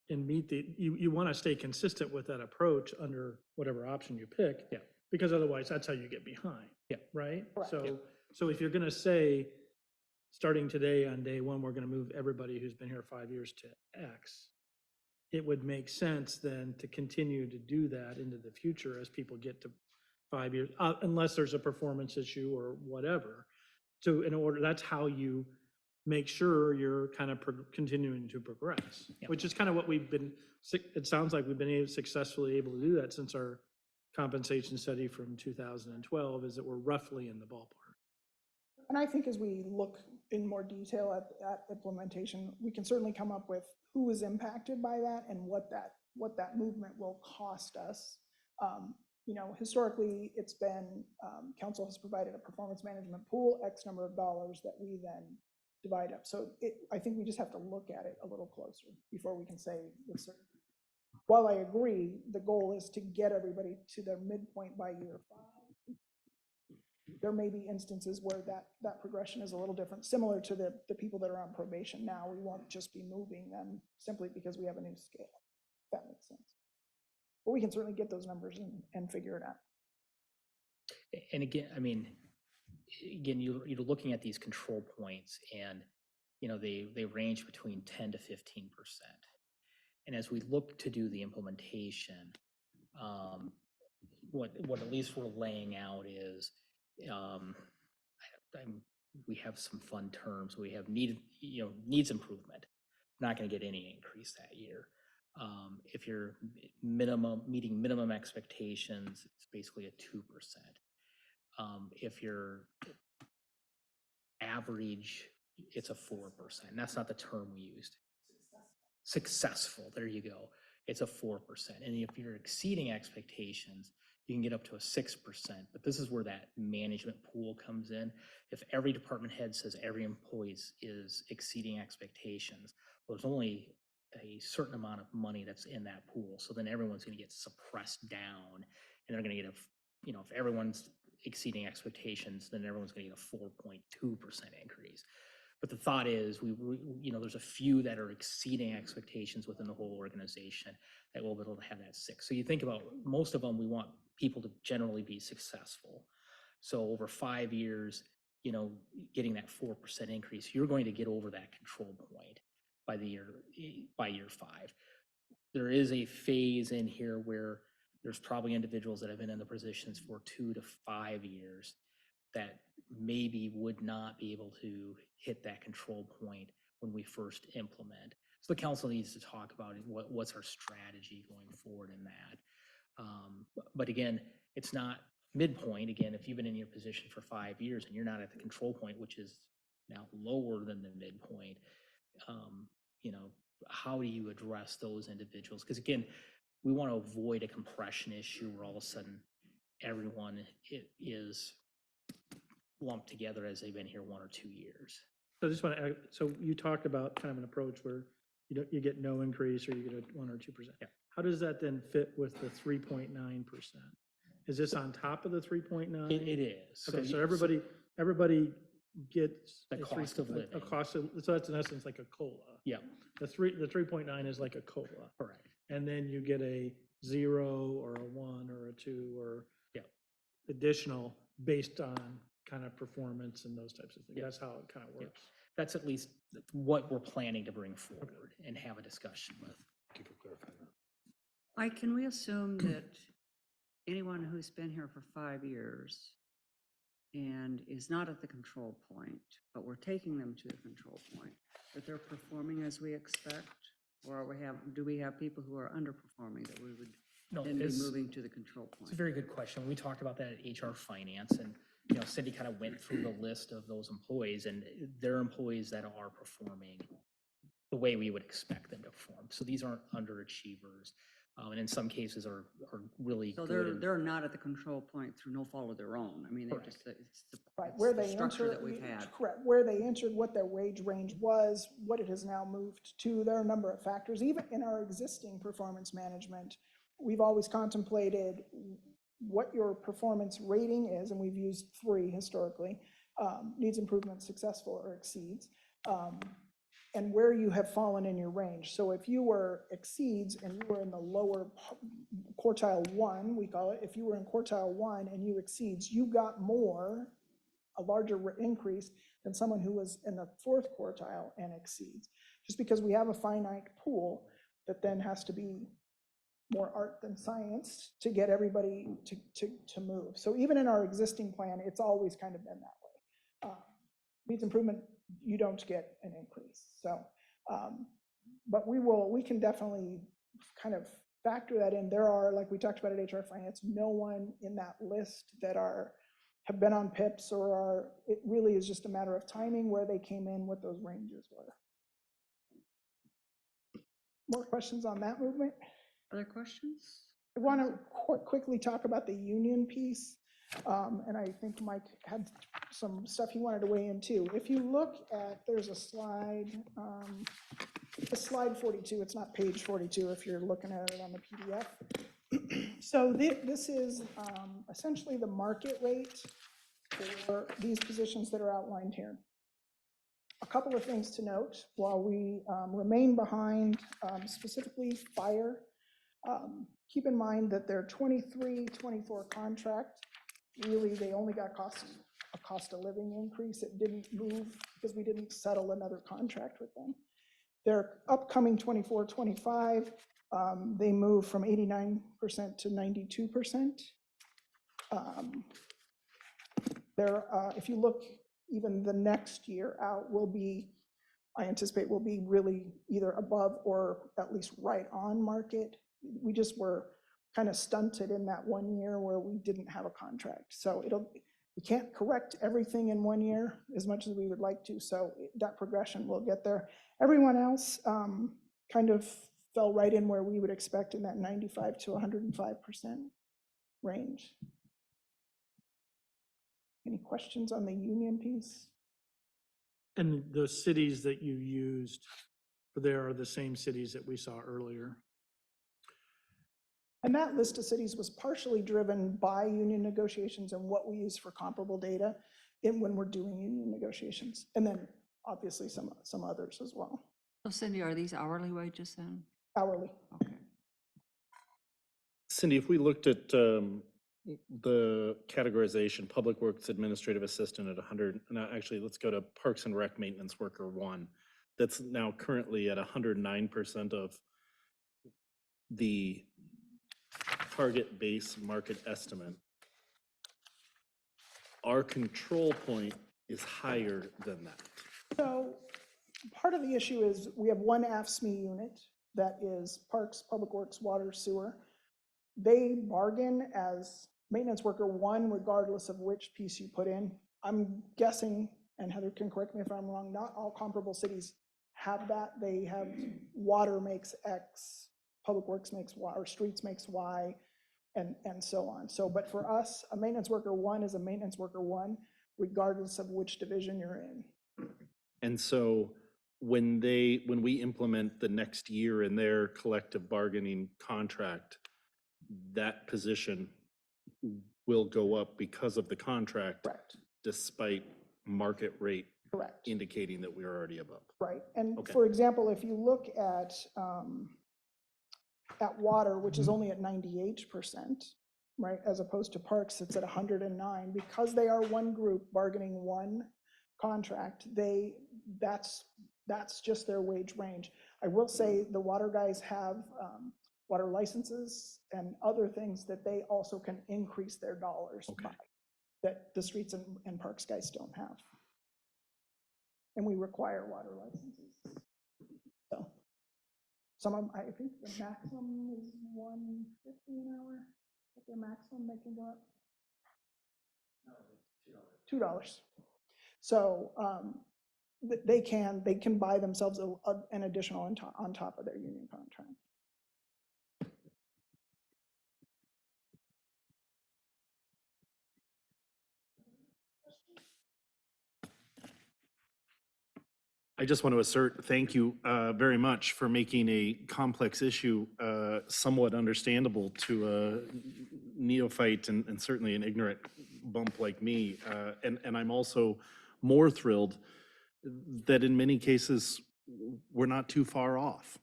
Speaker 2: and meet you want to stay consistent with that approach under whatever option you pick.
Speaker 6: Yeah.
Speaker 2: Because otherwise, that's how you get behind.
Speaker 6: Yeah.
Speaker 2: Right?
Speaker 4: Correct.
Speaker 2: So if you're gonna say, starting today on day 1, we're gonna move everybody who's been here 5 years to X, it would make sense then to continue to do that into the future as people get to 5 years, unless there's a performance issue or whatever. So that's how you make sure you're kind of continuing to progress,
Speaker 6: Yep.
Speaker 2: which is kind of what we've been, it sounds like we've been successfully able to do that since our compensation study from 2012, is that we're roughly in the ballpark.
Speaker 4: And I think as we look in more detail at implementation, we can certainly come up with who is impacted by that and what that movement will cost us. You know, historically, it's been, council has provided a performance management pool, X number of dollars that we then divide up. So I think we just have to look at it a little closer before we can say with certainty. While I agree, the goal is to get everybody to their midpoint by year 5. There may be instances where that progression is a little different, similar to the people that are on probation now. We won't just be moving them simply because we have a new scale, if that makes sense. But we can certainly get those numbers and figure it out.
Speaker 6: And again, I mean, again, you're looking at these control points and, you know, they range between 10 to 15%. And as we look to do the implementation, what at least we're laying out is, we have some fun terms. We have needs improvement. Not going to get any increase that year. If you're meeting minimum expectations, it's basically a 2%. If you're average, it's a 4%. And that's not the term we used. Successful, there you go. It's a 4%. And if you're exceeding expectations, you can get up to a 6%. But this is where that management pool comes in. If every department head says every employee is exceeding expectations, well, there's only a certain amount of money that's in that pool. So then everyone's going to get suppressed down, and they're going to get if everyone's exceeding expectations, then everyone's going to get a 4.2% increase. But the thought is, there's a few that are exceeding expectations within the whole organization that will be able to have that 6. So you think about most of them, we want people to generally be successful. So over 5 years, getting that 4% increase, you're going to get over that control point by year 5. There is a phase in here where there's probably individuals that have been in the positions for 2 to 5 years that maybe would not be able to hit that control point when we first implement. So the council needs to talk about what's our strategy going forward in that. But again, it's not midpoint. Again, if you've been in your position for 5 years and you're not at the control point, which is now lower than the midpoint, how do you address those individuals? Because again, we want to avoid a compression issue where all of a sudden everyone is lumped together as they've been here 1 or 2 years.
Speaker 2: So I just want to add, so you talked about kind of an approach where you get no increase or you get a 1 or 2%.
Speaker 6: Yeah.
Speaker 2: How does that then fit with the 3.9%? Is this on top of the 3.9?
Speaker 6: It is.
Speaker 2: Okay, so everybody gets
Speaker 6: The cost of living.
Speaker 2: So that's in essence like a COLA.
Speaker 6: Yeah,
Speaker 2: The 3.9 is like a COLA.
Speaker 6: correct.
Speaker 2: And then you get a 0 or a 1 or a 2 or
Speaker 6: Yeah.
Speaker 2: additional based on kind of performance and those types of things.
Speaker 6: Yeah.
Speaker 2: That's how it kind of
Speaker 6: Yeah.
Speaker 2: works.
Speaker 6: That's at least what we're planning to bring forward and have a discussion with.
Speaker 3: Mike, can we assume that anyone who's been here for 5 years and is not at the control point, but we're taking them to the control point, that they're performing as we expect? Or do we have people who are underperforming that we would
Speaker 6: No,
Speaker 3: then be
Speaker 6: it's
Speaker 3: moving to the control
Speaker 6: a
Speaker 3: point?
Speaker 6: very good question. We talked about that at HR Finance, and Cindy kind of went through the list of those employees, and they're employees that are performing the way we would expect them to perform. So these aren't underachievers, and in some cases are really
Speaker 3: So
Speaker 6: good.
Speaker 3: they're not at the control point through no fault of their own. I mean, it's
Speaker 4: Right, where
Speaker 3: the
Speaker 4: they
Speaker 3: structure
Speaker 4: enter,
Speaker 3: that we've had.
Speaker 4: correct, where they entered, what their wage range was, what it has now moved to. There are a number of factors. Even in our existing performance management, we've always contemplated what your performance rating is, and we've used 3 historically, needs improvement, successful, or exceeds, and where you have fallen in your range. So if you were exceeds and you were in the lower quartile 1, we call it, if you were in quartile 1 and you exceeds, you got a larger increase than someone who was in the 4th quartile and exceeds. Just because we have a finite pool that then has to be more art than science to get everybody to move. So even in our existing plan, it's always kind of been that way. Needs improvement you don't get an increase. So, but we can definitely kind of factor that in. There are, like we talked about at HR Finance, no one in that list that have been on PIPs or it really is just a matter of timing where they came in, what those ranges were. More questions on that movement?
Speaker 3: Other questions?
Speaker 4: I want to quickly talk about the union piece. And I think Mike had some stuff he wanted to weigh in too. If you look at, there's a slide, slide 42, it's not page 42 if you're looking at it on the PDF. So this is essentially the market rate for these positions that are outlined here. A couple of things to note, while we remain behind, specifically fire, keep in mind that their 23-24 contract, really, they only got a cost of living increase. It didn't move because we didn't settle another contract with them. Their upcoming 24-25, they move from 89% to 92%. If you look even the next year out, I anticipate will be really either above or at least right on market. We just were kind of stunted in that 1 year where we didn't have a contract. So we can't correct everything in 1 year as much as we would like to. So that progression will get there. Everyone else kind of fell right in where we would expect in that 95 to 105% range. Any questions on the union piece?
Speaker 2: And the cities that you used there are the same cities that we saw earlier.
Speaker 4: And that list of cities was partially driven by union negotiations and what we use for comparable data when we're doing union negotiations. And then obviously some others as well.
Speaker 3: So Cindy, are these hourly wages then?
Speaker 4: Hourly.
Speaker 3: Okay.
Speaker 7: Cindy, if we looked at the categorization, Public Works Administrative Assistant at 100, no, actually, let's go to Parks and Rec Maintenance Worker 1. That's now currently at 109% of the target base market estimate. Our control point is higher than that.
Speaker 4: So part of the issue is we have one AFSCME unit that is Parks, Public Works, Water, Sewer. They bargain as maintenance worker 1 regardless of which piece you put in. I'm guessing, and Heather can correct me if I'm wrong, not all comparable cities have that. They have water makes X, Public Works makes Y, or streets makes Y, and so on. So, but for us, a maintenance worker 1 is a maintenance worker 1, regardless of which division you're in.
Speaker 7: And so when we implement the next year in their collective bargaining contract, that position will go up because of the contract.
Speaker 4: Correct.
Speaker 7: Despite market rate
Speaker 4: Correct.
Speaker 7: indicating that we're already above.
Speaker 4: Right. And
Speaker 7: Okay.
Speaker 4: for example, if you look at water, which is only at 98%, right, as opposed to Parks, it's at 109, because they are one group bargaining one contract, that's just their wage range. I will say the water guys have water licenses and other things that they also can increase their dollars by, that the streets and parks guys don't have. And we require water licenses. So some of them, I think the maximum is $1.50 an hour. At their maximum, they can go up. $2. So they can buy themselves an additional on top of their union contract.
Speaker 7: I just want to assert thank you very much for making a complex issue somewhat understandable to a neophyte and certainly an ignorant bump like me. And I'm also more thrilled that in many cases, we're not too far off.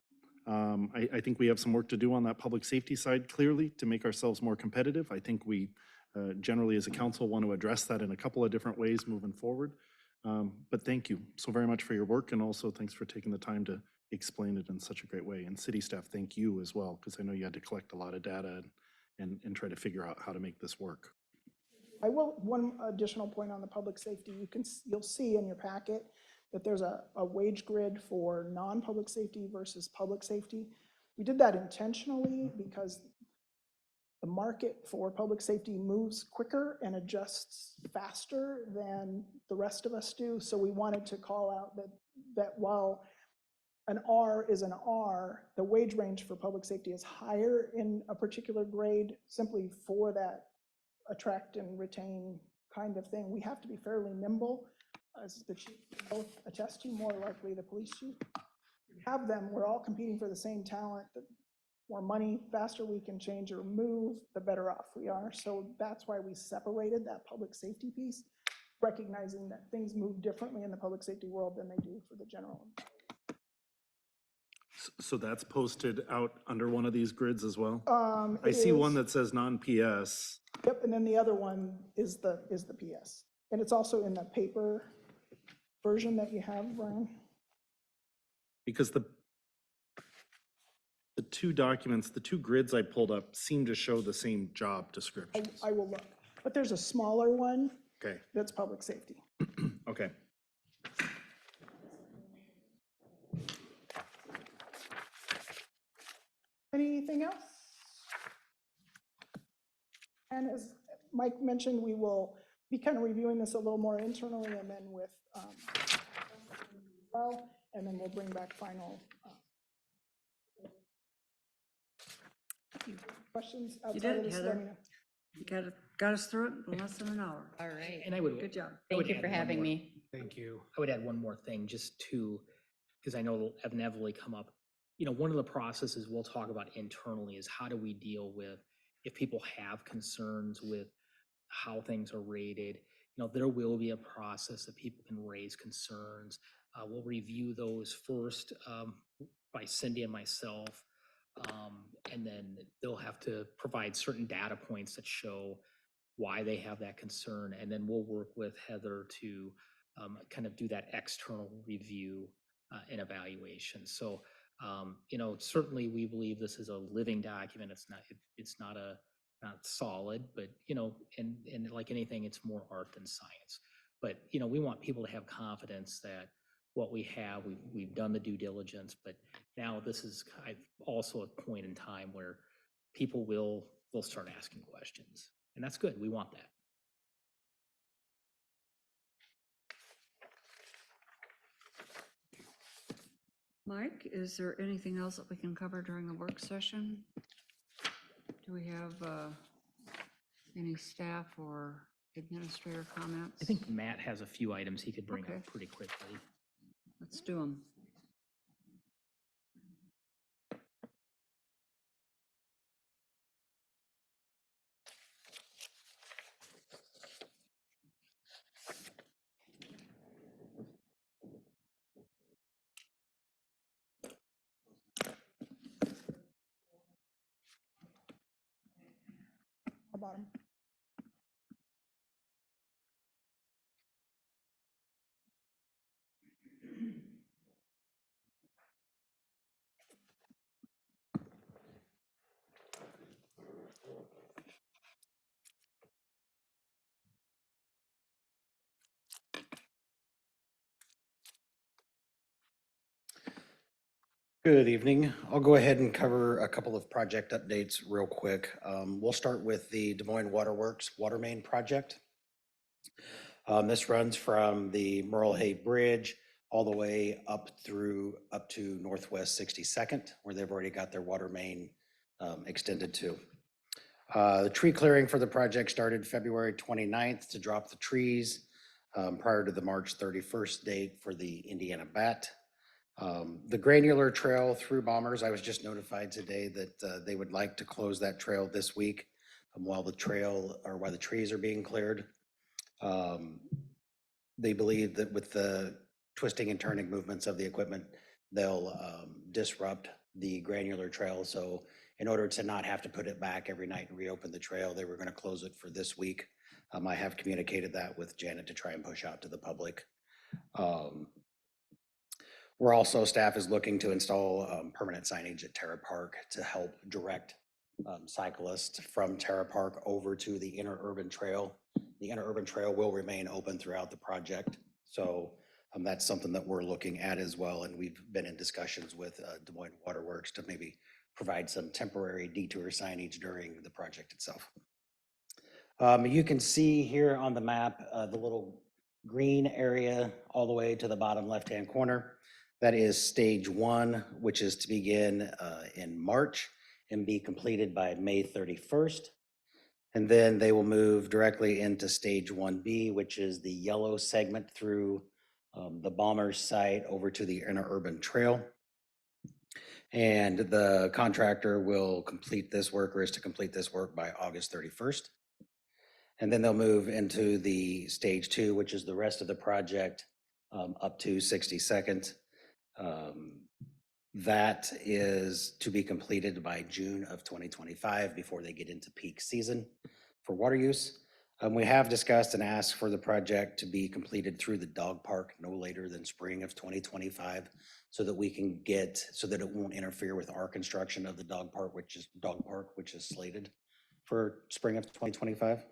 Speaker 7: I think we have some work to do on that public safety side, clearly, to make ourselves more competitive. I think we generally as a council want to address that in a couple of different ways moving forward. But thank you so very much for your work, and also thanks for taking the time to explain it in such a great way. And city staff, thank you as well, because I know you had to collect a lot of data and try to figure out how to make this work.
Speaker 4: I will, one additional point on the public safety, you'll see in your packet that there's a wage grid for non-public safety versus public safety. We did that intentionally because the market for public safety moves quicker and adjusts faster than the rest of us do. So we wanted to call out that while an R is an R, the wage range for public safety is higher in a particular grade simply for that attract and retain kind of thing. We have to be fairly nimble, as the chief both attest to, more likely the police chief. We have them, we're all competing for the same talent. The more money, faster we can change or move, the better off we are. So that's why we separated that public safety piece, recognizing that things move differently in the public safety world than they do for the general.
Speaker 7: So that's posted out under one of these grids as well? I
Speaker 4: It
Speaker 7: see one
Speaker 4: is-
Speaker 7: that says non-PS.
Speaker 4: Yep, and then the other one is the PS. And it's also in the paper version that you have, Brian.
Speaker 7: Because the two documents, the two grids I pulled up seem to show the same job descriptions.
Speaker 4: I will look. But there's a smaller one
Speaker 7: Okay,
Speaker 4: that's public safety.
Speaker 7: okay.
Speaker 4: Anything else? And as Mike mentioned, we will be kind of reviewing this a little more internally and then with, well, and then we'll bring back final. Questions
Speaker 3: You
Speaker 4: outside
Speaker 3: did
Speaker 4: of
Speaker 3: it,
Speaker 4: this? Let me
Speaker 3: Heather.
Speaker 4: know.
Speaker 3: You got us through it in less than an hour.
Speaker 1: All right.
Speaker 6: And I would,
Speaker 3: Good job.
Speaker 6: I would
Speaker 1: Thank you
Speaker 6: add
Speaker 1: for
Speaker 6: one
Speaker 1: having
Speaker 6: more-
Speaker 1: me.
Speaker 5: Thank you.
Speaker 6: I would add one more thing, just to, because I know it'll inevitably come up. You know, one of the processes we'll talk about internally is how do we deal with, if people have concerns with how things are rated. You know, there will be a process that people can raise concerns. We'll review those first by Cindy and myself. And then they'll have to provide certain data points that show why they have that concern. And then we'll work with Heather to kind of do that external review and evaluation. So, you know, certainly we believe this is a living document. It's not solid, but, you know, and like anything, it's more art than science. But, you know, we want people to have confidence that what we have, we've done the due diligence, but now this is also a point in time where people will start asking questions. And that's good. We want that.
Speaker 3: Mike, is there anything else that we can cover during a work session? Do we have any staff or administrator comments?
Speaker 6: I think Matt has a few items he could bring
Speaker 3: Okay.
Speaker 6: up pretty quickly.
Speaker 3: Let's do them.
Speaker 4: About 'em.
Speaker 8: Good evening. I'll go ahead and cover a couple of project updates real quick. We'll start with the Des Moines Waterworks Water Main Project. This runs from the Merle Hay Bridge all the way up to Northwest 62nd, where they've already got their water main extended to. The tree clearing for the project started February 29th to drop the trees prior to the March 31st date for the Indiana Bat. The granular trail through Bombers, I was just notified today that they would like to close that trail this week while the trees are being cleared. They believe that with the twisting and turning movements of the equipment, they'll disrupt the granular trail. So in order to not have to put it back every night and reopen the trail, they were going to close it for this week. I have communicated that with Janet to try and push out to the public. We're also, staff is looking to install permanent signage at Terra Park to help direct cyclists from Terra Park over to the inner urban trail. The inner urban trail will remain open throughout the project. So That's something that we're looking at as well, and we've been in discussions with Des Moines Waterworks to maybe provide some temporary detour signage during the project itself. You can see here on the map, the little green area all the way to the bottom left-hand corner. That is stage 1, which is to begin in March and be completed by May 31st. And then they will move directly into stage 1B, which is the yellow segment through the Bombers site over to the interurban trail. And the contractor will complete this work, or is to complete this work by August 31st. And then they'll move into the stage 2, which is the rest of the project up to 62nd. That is to be completed by June of 2025 before they get into peak season for water use. We have discussed and asked for the project to be completed through the dog park no later than spring of 2025 so that we can so that it won't interfere with our construction of the dog park, which is slated for spring of 2025.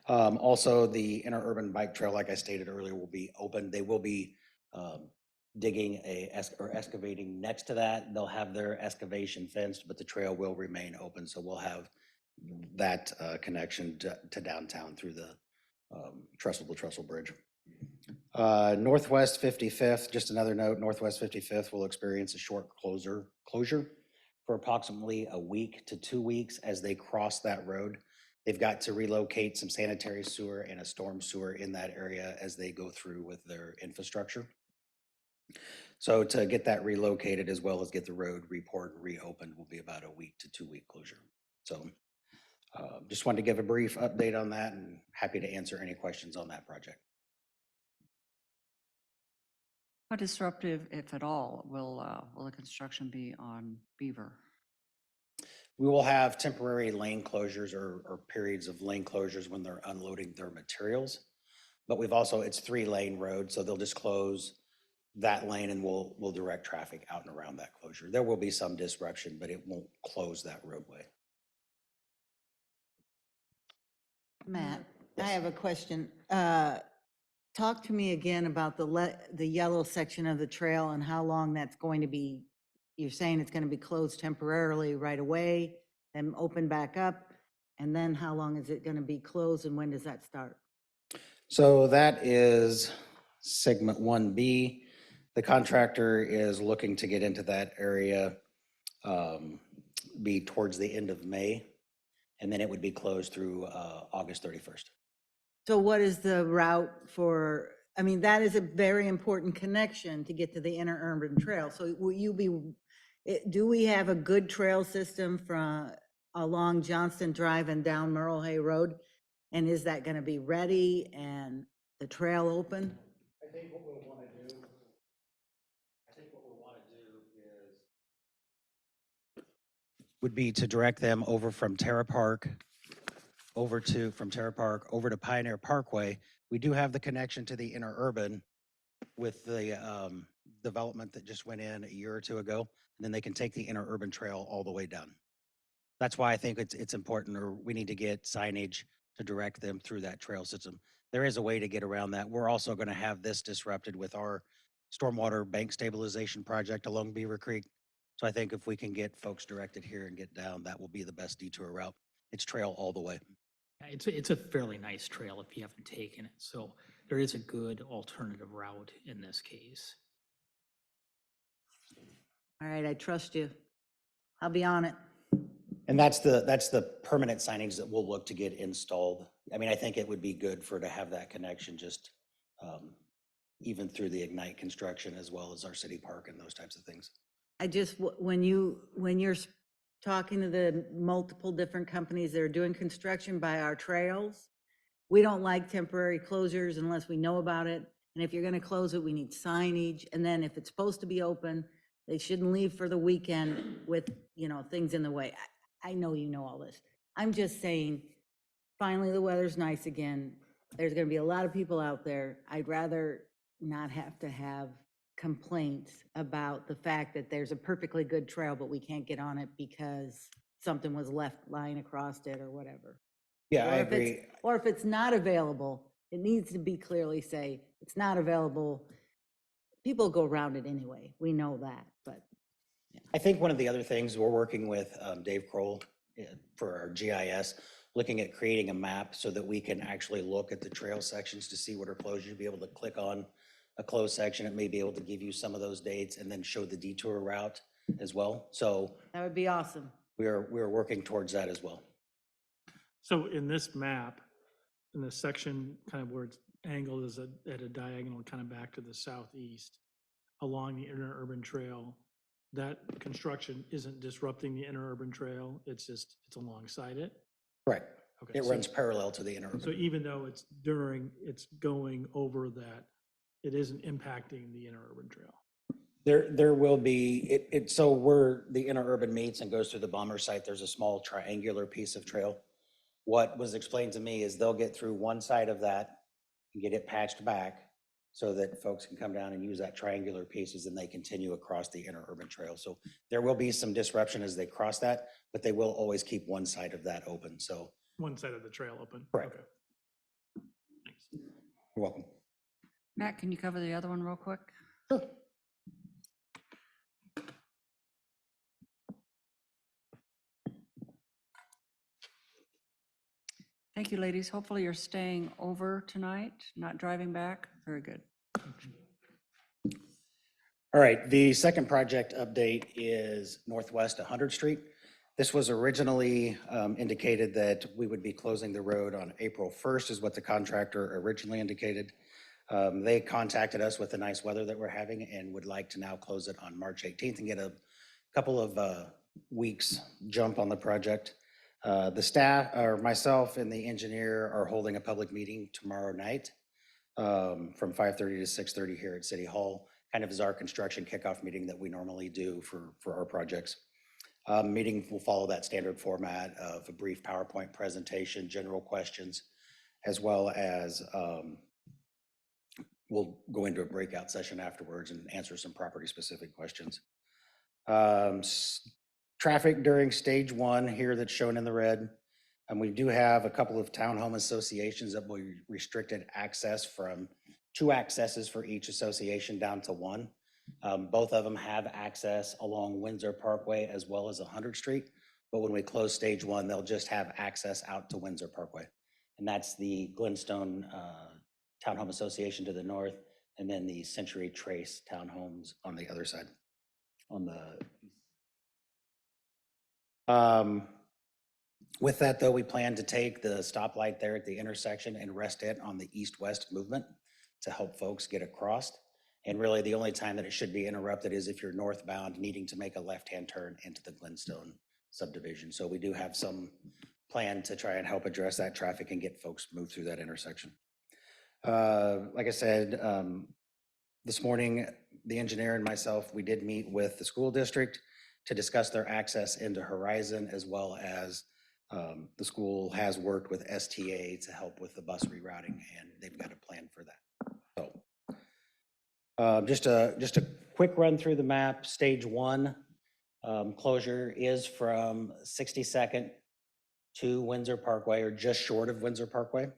Speaker 8: Also, the interurban bike trail, like I stated earlier, will be open. They will be digging or excavating next to that. They'll have their excavation fenced, but the trail will remain open. So we'll have that connection to downtown through the trestle bridge. Northwest 55th, just another note, Northwest 55th will experience a short closure for approximately a week to 2 weeks as they cross that road. They've got to relocate some sanitary sewer and a storm sewer in that area as they go through with their infrastructure. So to get that relocated as well as get the road repoured and reopened will be about a week to 2 week closure. So just wanted to give a brief update on that and happy to answer any questions on that project.
Speaker 3: How disruptive, if at all, will the construction be on Beaver?
Speaker 8: We will have temporary lane closures or periods of lane closures when they're unloading their materials. But it's 3-lane road, so they'll just close that lane and we'll direct traffic out and around that closure. There will be some disruption, but it won't close that roadway.
Speaker 9: Matt, I have a question. Talk to me again about the yellow section of the trail and how long that's going to be. You're saying it's going to be closed temporarily right away, then open back up, and then how long is it going to be closed and when does that start?
Speaker 8: So that is segment 1B. The contractor is looking to get into that area be towards the end of May, and then it would be closed through August 31st.
Speaker 9: So what is the route for, I mean, that is a very important connection to get to the interurban trail. So do we have a good trail system from along Johnston Drive and down Merle Hay Road? And is that going to be ready and the trail open?
Speaker 8: I think what we'll want to do would be to direct them over from Terra Park over to Pioneer Parkway. We do have the connection to the interurban with the development that just went in a year or two ago, and then they can take the interurban trail all the way down. That's why I think it's important, or we need to get signage to direct them through that trail system. There is a way to get around that. We're also going to have this disrupted with our stormwater bank stabilization project along Beaver Creek. So I think if we can get folks directed here and get down, that will be the best detour route. It's trail all the way.
Speaker 6: It's a fairly nice trail if you haven't taken it, so there is a good alternative route in this case.
Speaker 9: All right, I trust you. I'll be on it.
Speaker 8: And that's the permanent signage that we'll look to get installed. I mean, I think it would be good to have that connection just even through the Ignite construction as well as our city park and those types of things.
Speaker 9: When you're talking to the multiple different companies that are doing construction by our trails, we don't like temporary closures unless we know about it. And if you're going to close it, we need signage. And then if it's supposed to be open, they shouldn't leave for the weekend with, things in the way. I know you know all this. I'm just saying, finally, the weather's nice again. There's going to be a lot of people out there. I'd rather not have to have complaints about the fact that there's a perfectly good trail, but we can't get on it because something was left lying across it or whatever.
Speaker 8: Yeah,
Speaker 9: Or
Speaker 8: I
Speaker 9: if it's-
Speaker 8: agree.
Speaker 9: Or if it's not available, It needs to be clearly say, it's not available. People go around it anyway. We know that, but
Speaker 8: I think one of the other things, we're working with Dave Kroll for our GIS, looking at creating a map so that we can actually look at the trail sections to see what are closed. You'll be able to click on a closed section. It may be able to give you some of those dates and then show the detour route as well. So
Speaker 9: that would be awesome.
Speaker 8: we're working towards that as well.
Speaker 2: So in this map, in the section kind of where it's angled as at a diagonal kind of back to the southeast along the interurban trail, that construction isn't disrupting the interurban trail, it's alongside it?
Speaker 8: Correct.
Speaker 2: Okay,
Speaker 8: It
Speaker 2: so-
Speaker 8: runs parallel to the interurban.
Speaker 2: So even though it's going over that, it isn't impacting the interurban trail?
Speaker 8: There will be, so where the interurban meets and goes through the bomber site, there's a small triangular piece of trail. What was explained to me is they'll get through one side of that and get it patched back so that folks can come down and use that triangular pieces and they continue across the interurban trail. So there will be some disruption as they cross that, but they will always keep one side of that open. So
Speaker 2: One side of the trail open?
Speaker 8: Correct.
Speaker 2: Okay. Thanks.
Speaker 8: you're welcome.
Speaker 3: Matt, can you cover the other one real quick?
Speaker 8: Sure.
Speaker 3: Thank you, ladies. Hopefully you're staying over tonight, not driving back. Very good.
Speaker 8: All right, the second project update is Northwest 100th Street. This was originally indicated that we would be closing the road on April 1st is what the contractor originally indicated. They contacted us with the nice weather that we're having and would like to now close it on March 18th and get a couple of weeks jump on the project. The staff, or myself and the engineer, are holding a public meeting tomorrow night from 5:30 to 6:30 here at City Hall, kind of as our construction kickoff meeting that we normally do for our projects. Meeting will follow that standard format of a brief PowerPoint presentation, general questions, as well as we'll go into a breakout session afterwards and answer some property-specific questions. Traffic during stage one here that's shown in the red. And we do have a couple of townhome associations that will restricted access from 2 accesses for each association down to 1. Both of them have access along Windsor Parkway as well as 100th Street. But when we close stage 1, they'll just have access out to Windsor Parkway. And that's the Glenstone Townhome Association to the north, and then the Century Trace Townhomes on the other side. With that, though, we plan to take the stoplight there at the intersection and rest it on the east-west movement to help folks get across. And really, the only time that it should be interrupted is if you're northbound needing to make a left-hand turn into the Glenstone subdivision. So we do have some plan to try and help address that traffic and get folks moved through that intersection. Like I said, this morning, the engineer and myself, we did meet with the school district to discuss their access into Horizon, as well as the school has worked with STA to help with the bus rerouting, and they've got a plan for that. So just a quick run through the map. Stage 1 closure is from 62nd to Windsor Parkway, or just short of Windsor Parkway.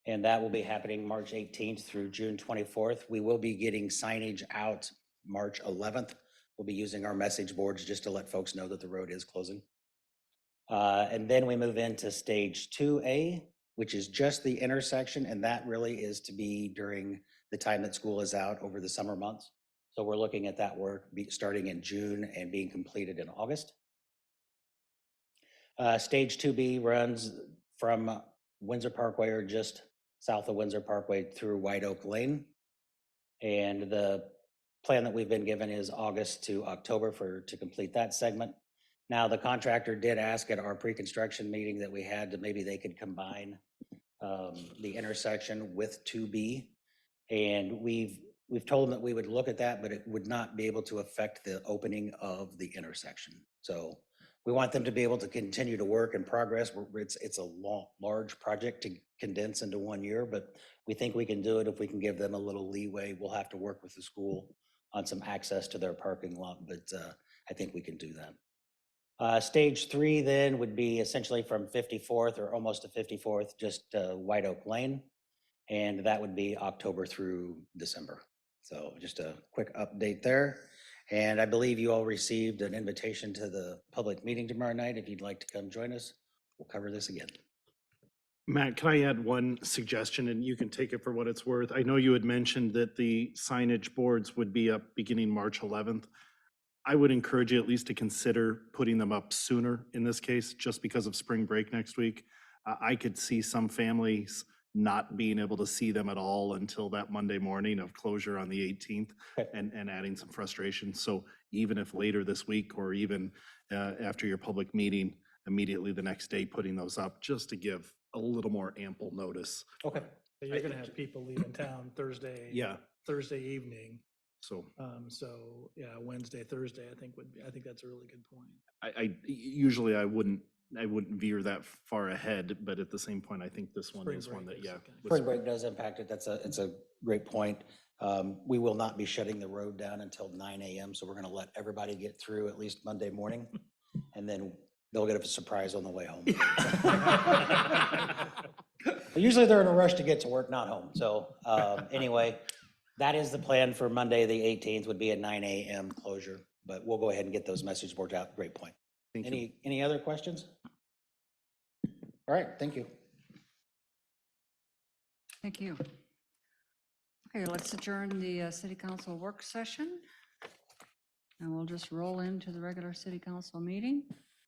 Speaker 8: And that will be happening March 18th through June 24th. We will be getting signage out March 11th. We'll be using our message boards just to let folks know that the road is closing. And then we move into stage 2A, which is just the intersection, and that really is to be during the time that school is out over the summer months. So we're looking at that work starting in June and being completed in August. Stage 2B runs from Windsor Parkway, or just south of Windsor Parkway, through White Oak Lane. And the plan that we've been given is August to October to complete that segment. Now, the contractor did ask at our pre-construction meeting that we had to maybe they could combine the intersection with 2B. And we've told them that we would look at that, but it would not be able to affect the opening of the intersection. So we want them to be able to continue to work in progress. It's a large project to condense into 1 year, but we think we can do it if we can give them a little leeway. We'll have to work with the school on some access to their parking lot, but I think we can do that. Stage 3 then would be essentially from 54th, or almost to 54th, just White Oak Lane. and that would be October through December. So just a quick update there. And I believe you all received an invitation to the public meeting tomorrow night. If you'd like to come join us, we'll cover this again.
Speaker 7: Matt, can I add one suggestion, and you can take it for what it's worth? I know you had mentioned that the signage boards would be up beginning March 11th. I would encourage you at least to consider putting them up sooner in this case, just because of spring break next week. I could see some families not being able to see them at all until that Monday morning of closure on the 18th and adding some frustration. So even if later this week or even after your public meeting, immediately the next day, putting those up just to give a little more ample notice.
Speaker 8: Okay.
Speaker 2: You're gonna have people leaving town Thursday.
Speaker 7: Yeah.
Speaker 2: Thursday evening.
Speaker 7: So
Speaker 2: So, yeah, Wednesday, Thursday, I think that's a really good point.
Speaker 7: usually I wouldn't veer that far ahead, but at the same point, I think this one
Speaker 2: Spring
Speaker 7: is one
Speaker 2: break
Speaker 7: that, yeah.
Speaker 2: is-
Speaker 7: was-
Speaker 8: Spring break does impact it. It's a great point. We will not be shutting the road down until 9 a.m. So we're going to let everybody get through at least Monday morning. And then they'll get a surprise on the way home. Usually they're in a rush to get to work, not home. So anyway, that is the plan for Monday, the 18th would be a 9 a.m. closure, but we'll go ahead and get those message boards out. Great point.
Speaker 7: Thank you.
Speaker 8: Any other questions? All right, thank you.
Speaker 3: Thank you. Okay, let's adjourn the city council work session. And we'll just roll into the regular city council meeting.